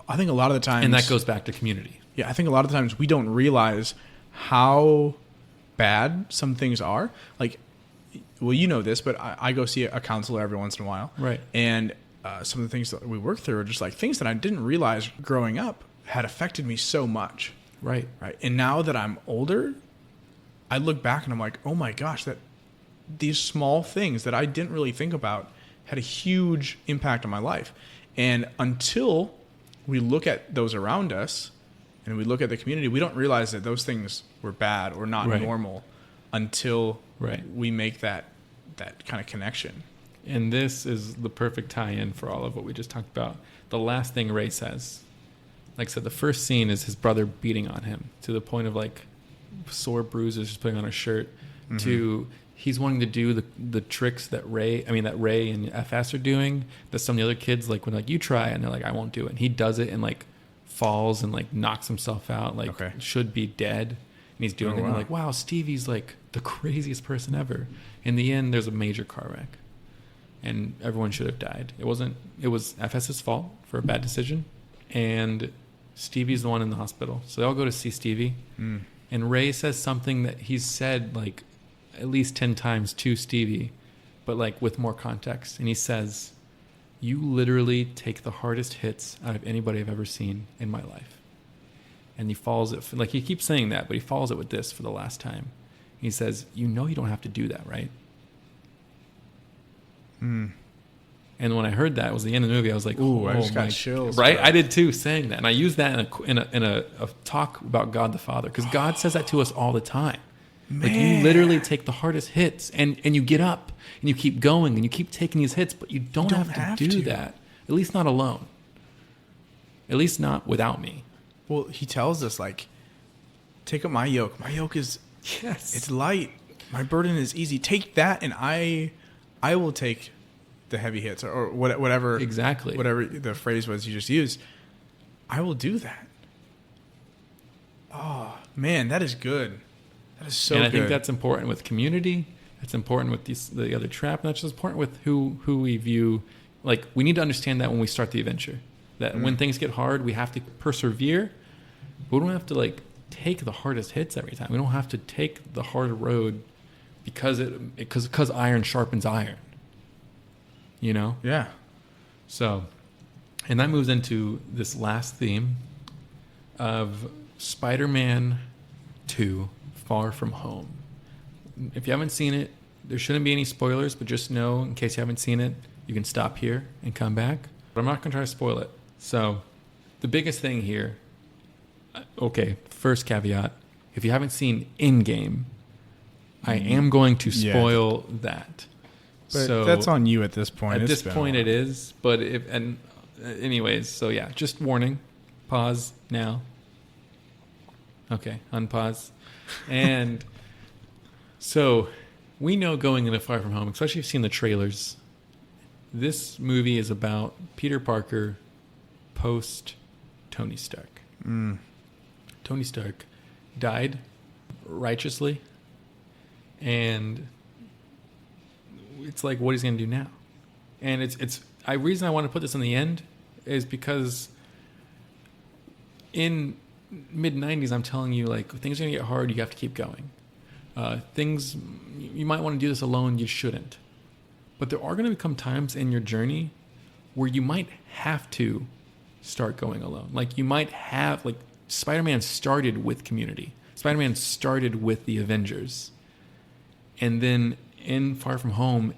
I think a lot of the times, and that goes back to community. Yeah, I think a lot of the times we don't realize how bad some things are. Like, well, you know this, but I go see a counselor every once in a while. Right. And some of the things that we work through are just like things that I didn't realize growing up had affected me so much. Right. Right. And now that I'm older, I look back and I'm like, oh my gosh, that these small things that I didn't really think about had a huge impact on my life. And until we look at those around us and we look at the community, we don't realize that those things were bad or not normal until we make that kind of connection. And this is the perfect tie-in for all of what we just talked about. The last thing Ray says, like I said, the first scene is his brother beating on him to the point of like sore bruises, just putting on a shirt, to he's wanting to do the tricks that Ray and FS are doing, that some of the other kids, like when like you try it, and they're like, I won't do it. And he does it and like falls and like knocks himself out, like should be dead. And he's doing it. And they're like, wow, Stevie's like the craziest person ever. In the end, there's a major car wreck. And everyone should have died. It was FS's fault for a bad decision. And Stevie's the one in the hospital. So they all go to see Stevie. And Ray says something that he's said like at least 10 times to Stevie, but like with more context. And he says, you literally take the hardest hits out of anybody I've ever seen in my life. And he follows it, like he keeps saying that, but he follows it with this for the last time. He says, you know you don't have to do that, right? And when I heard that, it was the end of the movie. I was like, "Ooh, I just got chills." Right? Bro. I did too, saying that, and I used that in a talk about God the Father, because God says that to us all the time. Man. Like you literally take the hardest hits, and you get up and you keep going and you keep taking these hits, but you don't have to do that. At least not alone. At least not without me. Well, he tells us like, take up my yoke. My yoke is it's light. My burden is easy. Take that, and I will take the heavy hits or whatever the phrase was you just used. I will do that. Oh man, that is good. That is so good. And I think that's important with community. It's important with the other trap, and that's just important with who we view. Like we need to understand that when we start the adventure, that when things get hard, we have to persevere. But we don't have to like take the hardest hits every time. We don't have to take the harder road because iron sharpens iron. You know? Yeah. So, and that moves into this last theme of Spider-Man 2, Far From Home. If you haven't seen it, there shouldn't be any spoilers, but just know, in case you haven't seen it, you can stop here and come back. But I'm not going to try to spoil it. So, the biggest thing here, okay, first caveat, if you haven't seen Endgame, I am going to spoil that. But so that's on you at this point. At this point it is, but anyways, so yeah, just warning. Pause now. Okay, unpause. And so we know going into Far From Home, especially if you've seen the trailers, this movie is about Peter Parker post Tony Stark. Tony Stark died righteously, and it's like what he's going to do now. And reason I want to put this in the end is because in mid 90s, I'm telling you, like, things are going to get hard. You have to keep going. Things, you might want to do this alone. You shouldn't. But there are going to become times in your journey where you might have to start going alone. Like, you might have, like, Spider-Man started with community. Spider-Man started with the Avengers. And then in Far From Home,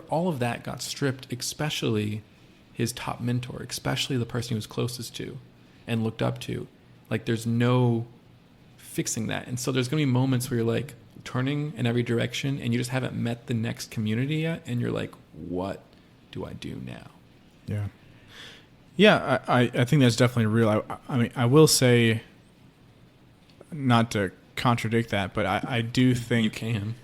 all of that got stripped, especially his top mentor, especially the person he was closest to and looked up to. Like, there's no fixing that. And so there's going to be moments where you're like turning in every direction and you just haven't met the next community yet. And you're like, what do I do now? Yeah. Yeah, I think that's definitely real. I mean, I will say, not to contradict that, but I do think... You can.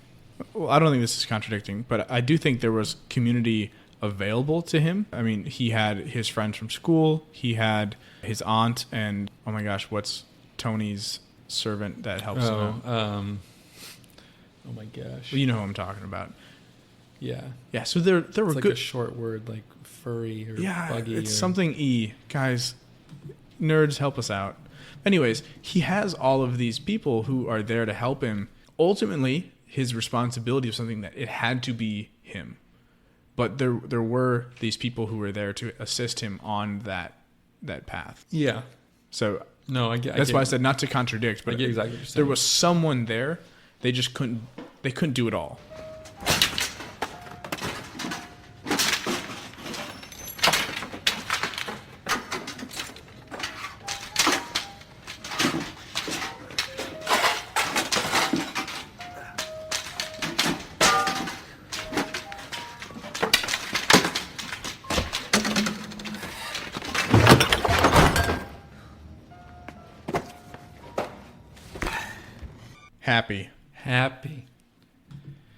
Well, I don't think this is contradicting, but I do think there was community available to him. I mean, he had his friends from school. He had his aunt and, oh my gosh, what's Tony's servant that helps him out? Oh my gosh. Well, you know who I'm talking about. Yeah. Yeah, so there were it's like good... a short word, like furry or buggy. It's something E. Guys, nerds, help us out. Anyways, he has all of these people who are there to help him. Ultimately, his responsibility was something that it had to be him. But there were these people who were there to assist him on that path. Yeah. So no, I get. That's why I said not to contradict, but I get exactly what you're saying. There was someone there. They just couldn't. They couldn't do it all.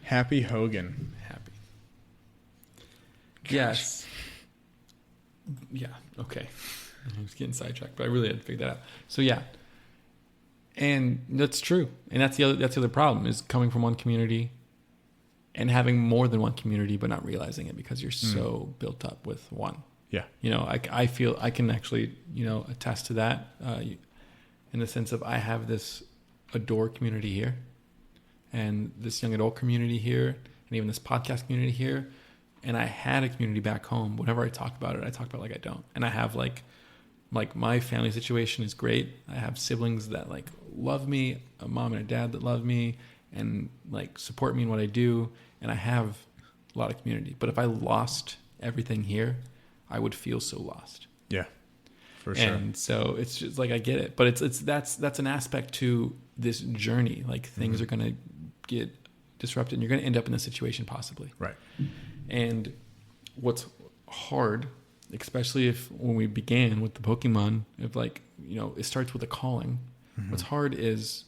Happy Hogan. Happy. Yes. Yeah. Okay. I was getting sidetracked, but I really had to figure that out. So yeah. And that's true. And that's the other problem is coming from one community and having more than one community, but not realizing it because you're so built up with one. Yeah. You know, I feel I can actually, attest to that in the sense of I have this adore community here and this young adult community here and even this podcast community here. And I had a community back home. Whenever I talk about it, I talk about it like I don't. And I have like my family situation is great. I have siblings that like love me, a mom and a dad that love me and like support me in what I do. And I have a lot of community. But if I lost everything here, I would feel so lost. Yeah, for sure. And so it's just like I get it, but that's an aspect to this journey. Like things are going to get disrupted, and you're going to end up in this situation possibly. Right. And what's hard, especially when we began with the Pokemon, if it starts with a calling. What's hard is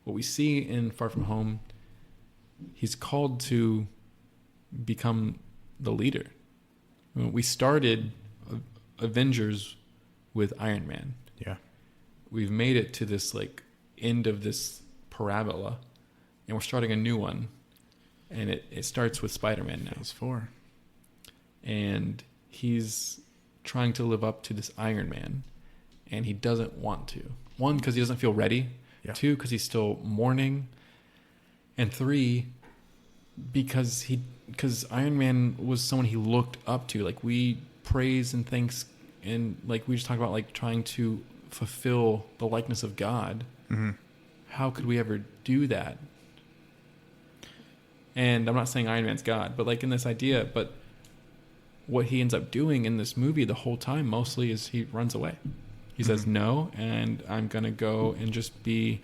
what we see in Far From Home. He's called to become the leader. We started Avengers with Iron Man. Yeah. We've made it to this like end of this parabola, and we're starting a new one. And it starts with Spider-Man now. Phase 4. And he's trying to live up to this Iron Man, and he doesn't want to. 1, because he doesn't feel ready. Yeah. 2, because he's still mourning. And 3, because Iron Man was someone he looked up to. Like we praise and thanks, and like we just talk about like trying to fulfill the likeness of God. How could we ever do that? And I'm not saying Iron Man's God, but like in this idea, but what he ends up doing in this movie the whole time mostly is he runs away. He says no, and I'm going to go and just be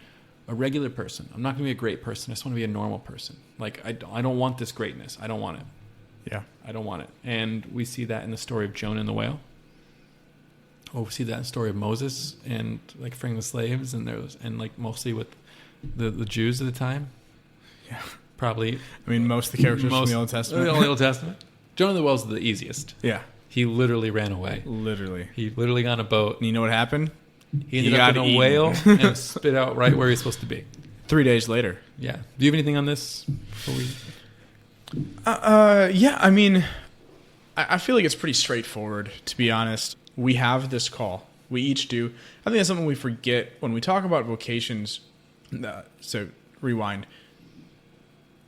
a regular person. I'm not going to be a great person. I just want to be a normal person. Like I don't want this greatness. I don't want it. Yeah. I don't want it. And we see that in the story of Jonah and the whale. Or we see that in the story of Moses and like freeing the slaves and like mostly with the Jews at the time. Yeah. Probably. I mean, most of the characters from the Old Testament. The Old Testament. Jonah and the whale's the easiest. Yeah. He literally ran away. He literally got on a boat. And you know what happened? He ended up in a whale and spit out right where he's supposed to be. 3 days later. Yeah. Do you have anything on this before we... Yeah, I mean, I feel like it's pretty straightforward, to be honest. We have this call. We each do. I think that's something we forget when we talk about vocations. So rewind.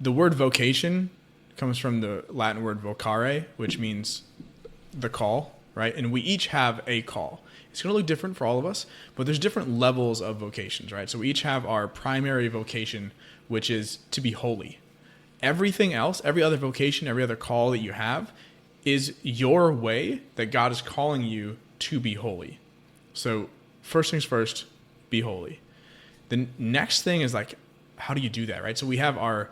The word vocation comes from the Latin word vocare, which means the call, right? And we each have a call. It's going to look different for all of us, but there's different levels of vocations, right? So we each have our primary vocation, which is to be holy. Everything else, every other vocation, every other call that you have is your way that God is calling you to be holy. So first things first, be holy. The next thing is like, how do you do that, right? So we have our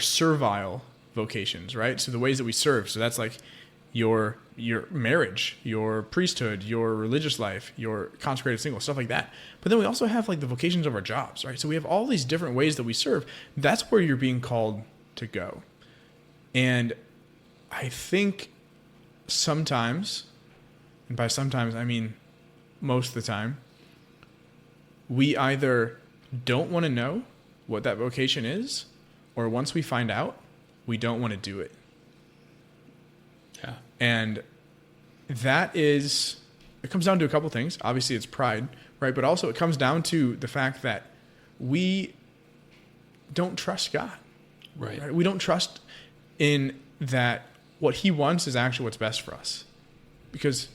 servile vocations, right? So the ways that we serve. So that's like your marriage, your priesthood, your religious life, your consecrated single, stuff like that. But then we also have like the vocations of our jobs, right? So we have all these different ways that we serve. That's where you're being called to go. And I think sometimes, and by sometimes I mean most of the time, we either don't want to know what that vocation is, or once we find out, we don't want to do it. Yeah. And it comes down to a couple things. Obviously it's pride, right? But also it comes down to the fact that we don't trust God. Right? We don't trust in that what he wants is actually what's best for us, because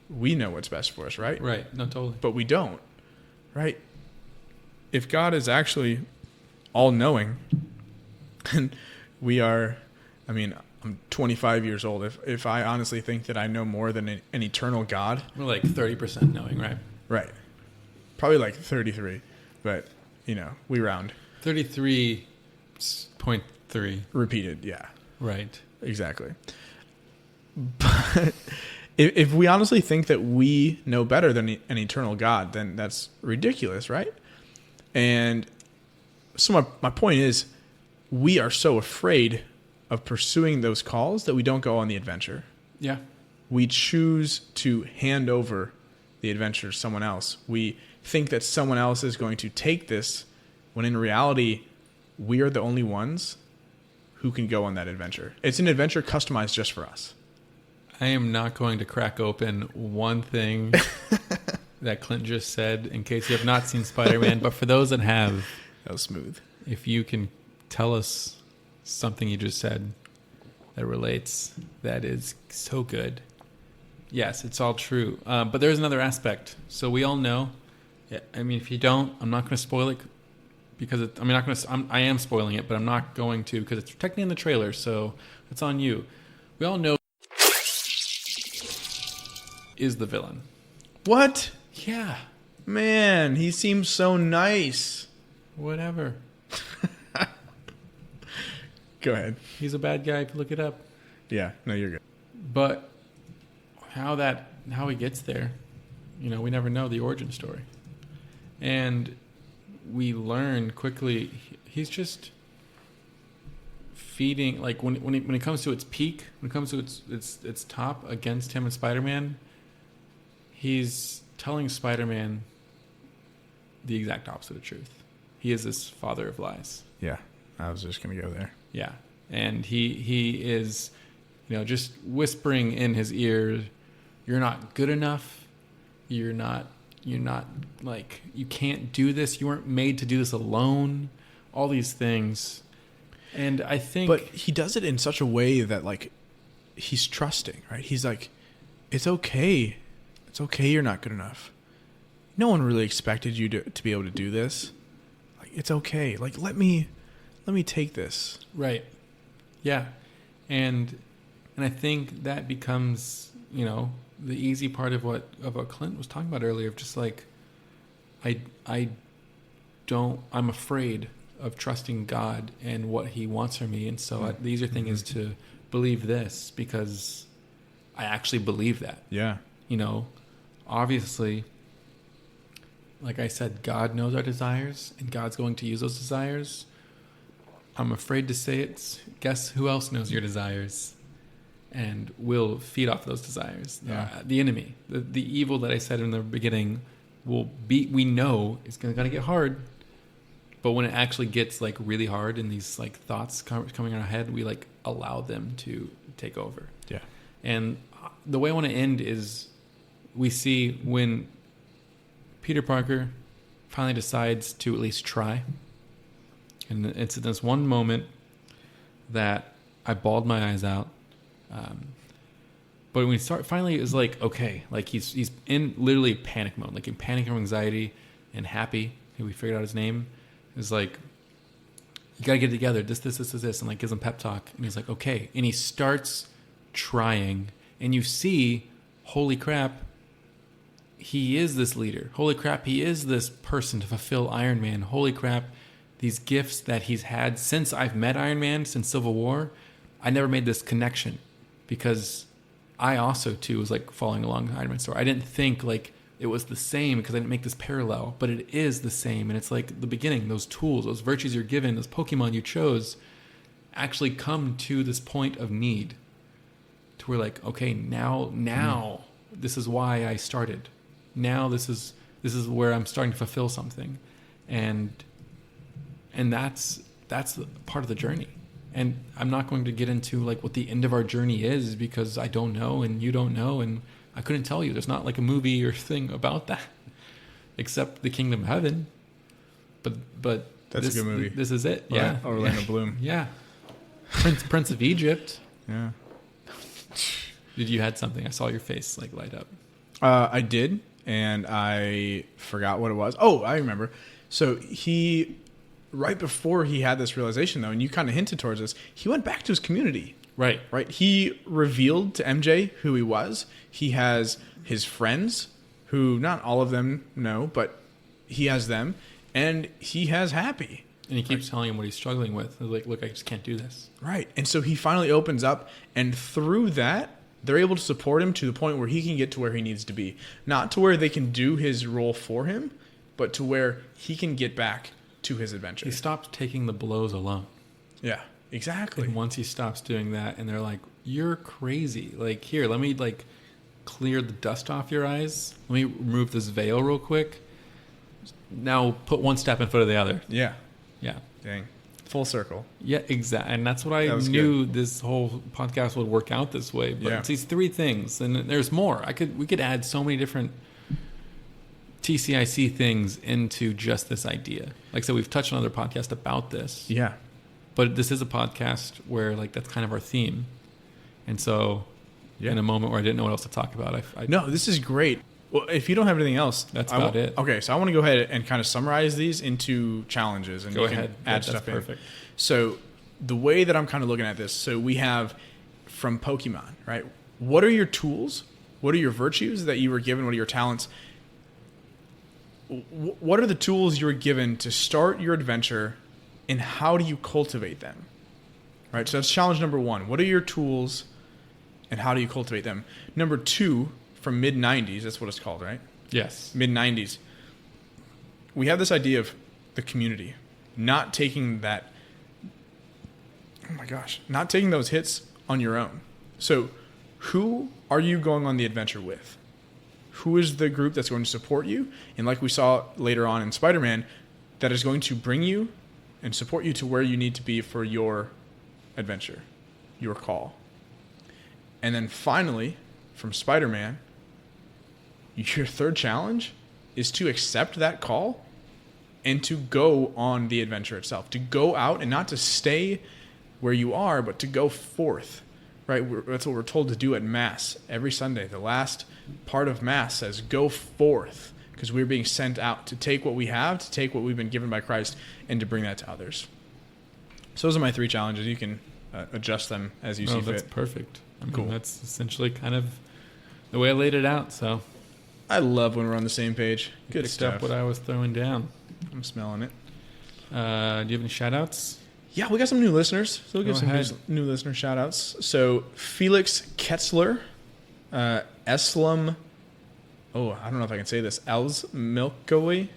we know what's best for us, right? Right. No, totally. But we don't, right? If God is actually all-knowing, and we are, I mean, I'm 25 years old. If I honestly think that I know more than an eternal God. We're like 30% knowing, right? Right. Probably like 33, but, we round. 33.3. Repeated, yeah. Right. Exactly. But if we honestly think that we know better than an eternal God, then that's ridiculous, right? And so my point is, we are so afraid of pursuing those calls that we don't go on the adventure. Yeah. We choose to hand over the adventure to someone else. We think that someone else is going to take this, when in reality, we are the only ones who can go on that adventure. It's an adventure customized just for us. I am not going to crack open one thing that Clint just said, in case you have not seen Spider-Man. But for those that have, that was smooth. If you can tell us something you just said that relates, that is so good. Yes, it's all true. But there's another aspect. So we all know. Yeah, I mean, if you don't, I'm not going to spoil it, because I am spoiling it, but I'm not going to, because it's technically in the trailer. So it's on you. We all know is the villain. What? Yeah. Man, he seems so nice. Whatever. Go ahead. He's a bad guy if you look it up. Yeah, no, you're good. But how he gets there, we never know the origin story. And we learn quickly he's just feeding, like when it comes to its peak, when it comes to its top against him and Spider-Man, he's telling Spider-Man the exact opposite of truth. He is this father of lies. Yeah, I was just going to go there. Yeah. And he is, just whispering in his ear, you're not good enough. You're not like, you can't do this. You weren't made to do this alone. All these things. And I think... But he does it in such a way that, like, he's trusting, right? He's like, it's okay. It's okay you're not good enough. No one really expected you to be able to do this. Like, it's okay. Like, let me take this. Right. Yeah. And I think that becomes, the easy part of what Clint was talking about earlier, of just like, I'm afraid of trusting God and what he wants from me. And so the easier thing is to believe this, because I actually believe that. Yeah. Obviously, like I said, God knows our desires and God's going to use those desires. I'm afraid to say it. Guess who else knows your desires and will feed off those desires? Yeah. The enemy, the evil that I said in the beginning we know it's going to get hard. But when it actually gets like really hard and these like thoughts coming in our head, we like allow them to take over. Yeah. And the way I want to end is we see when Peter Parker finally decides to at least try. And it's in this one moment that I bawled my eyes out. But when we start, finally, it was like, okay, like he's in literally panic mode, like in panic or anxiety and happy. We figured out his name. It's like, you gotta get it together. This, and like gives him pep talk. And he's like, okay. And he starts trying, and you see, holy crap, he is this leader. Holy crap, he is this person to fulfill Iron Man. Holy crap, these gifts that he's had since I've met Iron Man, since Civil War, I never made this connection because I also too was like following along the Iron Man story. I didn't think like it was the same because I didn't make this parallel, but it is the same. And it's like the beginning, those tools, those virtues you're given, those Pokemon you chose actually come to this point of need to where like, okay, now this is why I started. Now this is where I'm starting to fulfill something. And that's part of the journey. And I'm not going to get into like what the end of our journey is because I don't know and you don't know and I couldn't tell you. There's not like a movie or thing about that except The Kingdom of Heaven. But that's a good movie. This is it. Yeah. Orlando Bloom. Yeah. Prince of Egypt. Yeah. Did you had something? I saw your face like light up. I did, and I forgot what it was. Oh, I remember. So he, right before he had this realization, though, and you kind of hinted towards this, he went back to his community. Right. He revealed to MJ who he was. He has his friends, who not all of them know, but he has them, and he has Happy. And he keeps telling him what he's struggling with. Like, look, I just can't do this. Right. And so he finally opens up, and through that, they're able to support him to the point where he can get to where he needs to be. Not to where they can do his role for him, but to where he can get back to his adventure. He stops taking the blows alone. Yeah, exactly. And once he stops doing that, and they're like, you're crazy. Like, here, let me, like, clear the dust off your eyes. Let me remove this veil real quick. Now put one step in front of the other. Yeah. Yeah. Dang. Full circle. Yeah, exactly. And that's what I knew this whole podcast would work out this way. But it's these three things, and there's more. We could add so many different TCIC things into just this idea. Like I said, we've touched on other podcasts about this. Yeah. But this is a podcast where like that's kind of our theme. And so in a moment where I didn't know what else to talk about, No, this is great. Well, if you don't have anything else, that's about it. Okay, so I want to go ahead and kind of summarize these into challenges, and go you ahead. can add stuff in. Perfect. So the way that I'm kind of looking at this, so we have from Pokemon, right? What are your tools? What are your virtues that you were given? What are your talents? What are the tools you were given to start your adventure, and how do you cultivate them? Right. So that's challenge number 1. What are your tools, and how do you cultivate them? Number 2. From mid-90s, that's what it's called, right? Yes. Mid-90s. We have this idea of the community, not taking that, not taking those hits on your own. So who are you going on the adventure with? Who is the group that's going to support you? And like we saw later on in Spider-Man, that is going to bring you and support you to where you need to be for your adventure, your call. And then finally, from Spider-Man, your third challenge is to accept that call and to go on the adventure itself, to go out and not to stay where you are, but to go forth, right? That's what we're told to do at Mass every Sunday. The last part of Mass says, go forth, because we're being sent out to take what we have, to take what we've been given by Christ, and to bring that to others. So those are my 3 challenges. You can adjust them as you see fit. That's perfect. I mean, cool. That's essentially kind of the way I laid it out, so... I love when we're on the same page. Good stuff. Up what I was throwing down. I'm smelling it. Do you have any shout-outs? Yeah, we got some new listeners. So we'll give Go some new listener shout-outs. So Felix Ketzler, Eslam, I don't know if I can say this, Milkowy.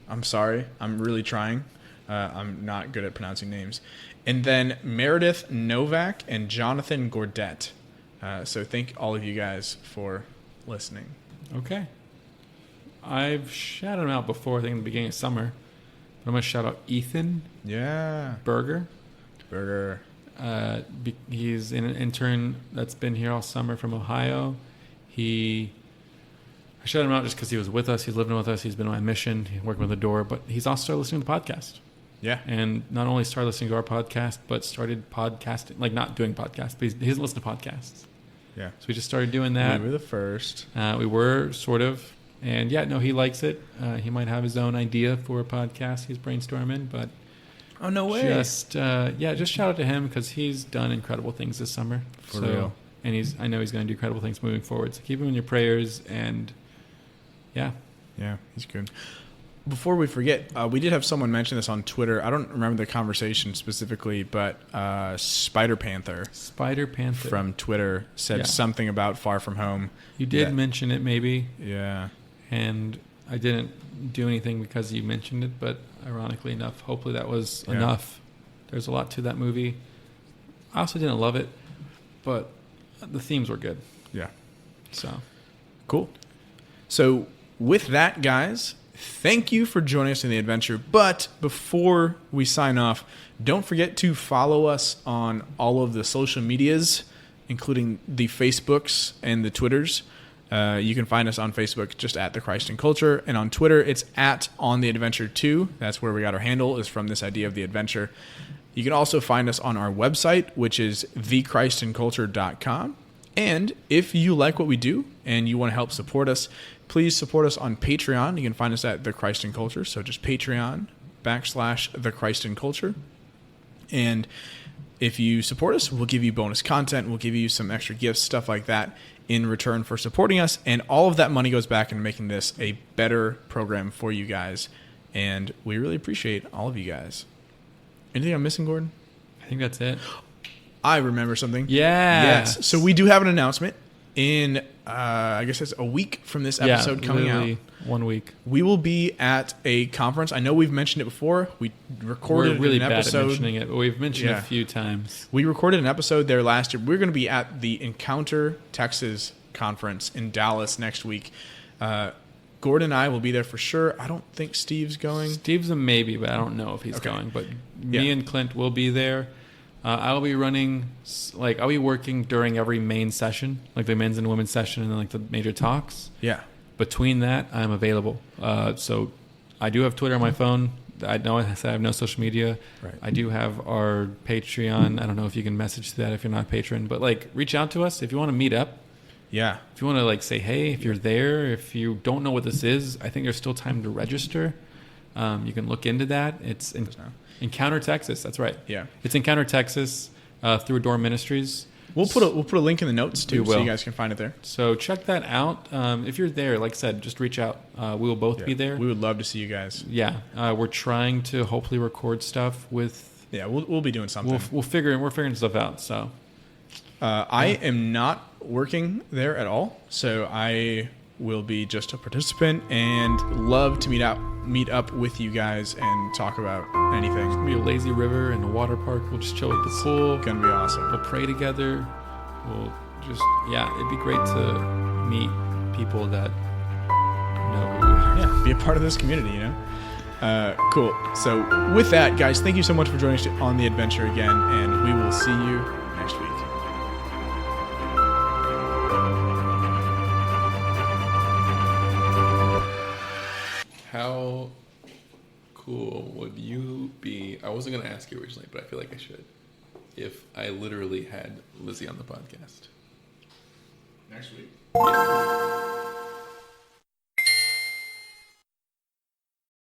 I'm sorry. I'm really trying. I'm not good at pronouncing names. And then Meredith Novak and Jonathan Gordet. So thank all of you guys for listening. Okay. I've shouted him out before, I think in the beginning of summer. But I'm going to shout out Ethan. Yeah. Berger. He's He's an intern that's been here all summer from Ohio. He I shouted him out just because he was with us. He's living with us. He's been on my mission. He's working with the door. But he's also started listening to the podcast. Yeah. And not only started listening to our podcast, but started podcasting. Like, not doing podcasts, but he doesn't listen to podcasts. Yeah. So we just started doing that. We were the first. We were, sort of. And yeah, no, he likes it. He might have his own idea for a podcast he's brainstorming, but oh, no way. just shout out to him because he's done incredible things this summer. For real. And I know he's going to do incredible things moving forward. So keep him in your prayers. And yeah, he's good. Before we forget, we did have someone mention this on Twitter. I don't remember the conversation specifically, but Spider Panther from Twitter said something about Far From Home. You did mention it, maybe. Yeah. And I didn't do anything because you mentioned it, but ironically enough, hopefully that was enough. There's a lot to that movie. I also didn't love it, but the themes were good. Yeah. So. Cool. So with that, guys, thank you for joining us in the adventure. But before we sign off, don't forget to follow us on all of the social medias, including the Facebooks and the Twitters. You can find us on Facebook just at The Christ in Culture. And on Twitter, it's at On The Adventure 2. That's where we got our handle, is from this idea of the adventure. You can also find us on our website, which is thechristinculture.com. And if you like what we do and you want to help support us, please support us on Patreon. You can find us at The Christ in Culture. So just Patreon.com/The Christ in Culture. And if you support us, we'll give you bonus content. We'll give you some extra gifts, stuff like that, in return for supporting us. And all of that money goes back into making this a better program for you guys. And we really appreciate all of you guys. Anything I'm missing, Gordon? I think that's it. I remember something. Yeah. Yes. So we do have an announcement in, I guess it's a week from this episode coming out. 1 week. We will be at a conference. I know we've mentioned it before. We recorded We're really an episode. bad at mentioning it, but we've mentioned it a few times. We recorded an episode there last year. We're going to be at the Encounter Texas conference in Dallas next week. Gordon and I will be there for sure. I don't think Steve's going. Steve's a maybe, but I don't know if he's going. But me and Clint will be there. I'll be I'll be working during every main session, like the men's and women's session and then like the major talks. Yeah. Between that, I'm available. So I do have Twitter on my phone. I know I said I have no social media. Right. I do have our Patreon. I don't know if you can message that if you're not a patron, but like reach out to us if you want to meet up. Yeah. If you want to like say, hey, if you're there, if you don't know what this is, I think there's still time to register. You can look into that. It's Encounter Texas. That's right. Yeah. It's Encounter Texas through Door Ministries. We'll put a link in the notes too, so you guys can find it there. So check that out. If you're there, like I said, just reach out. We will both be there. We would love to see you guys. Yeah, we're trying to hopefully record stuff with. Yeah, we'll be doing something. We're figuring stuff out. So I am not working there at all, so I will be just a participant and love to meet up with you guys and talk about anything. It's gonna be a lazy river and a water park. We'll just chill at the pool. Gonna be awesome. We'll pray together. We'll just it'd be great to meet people that know who we are. Yeah, be a part of this community, you know. Cool. So with that, guys, thank you so much for joining us on the adventure again, and we will see you next week. How cool would you be? I wasn't going to ask you originally, but I feel like I should. If I literally had Lizzie on the podcast. Next week? Yeah.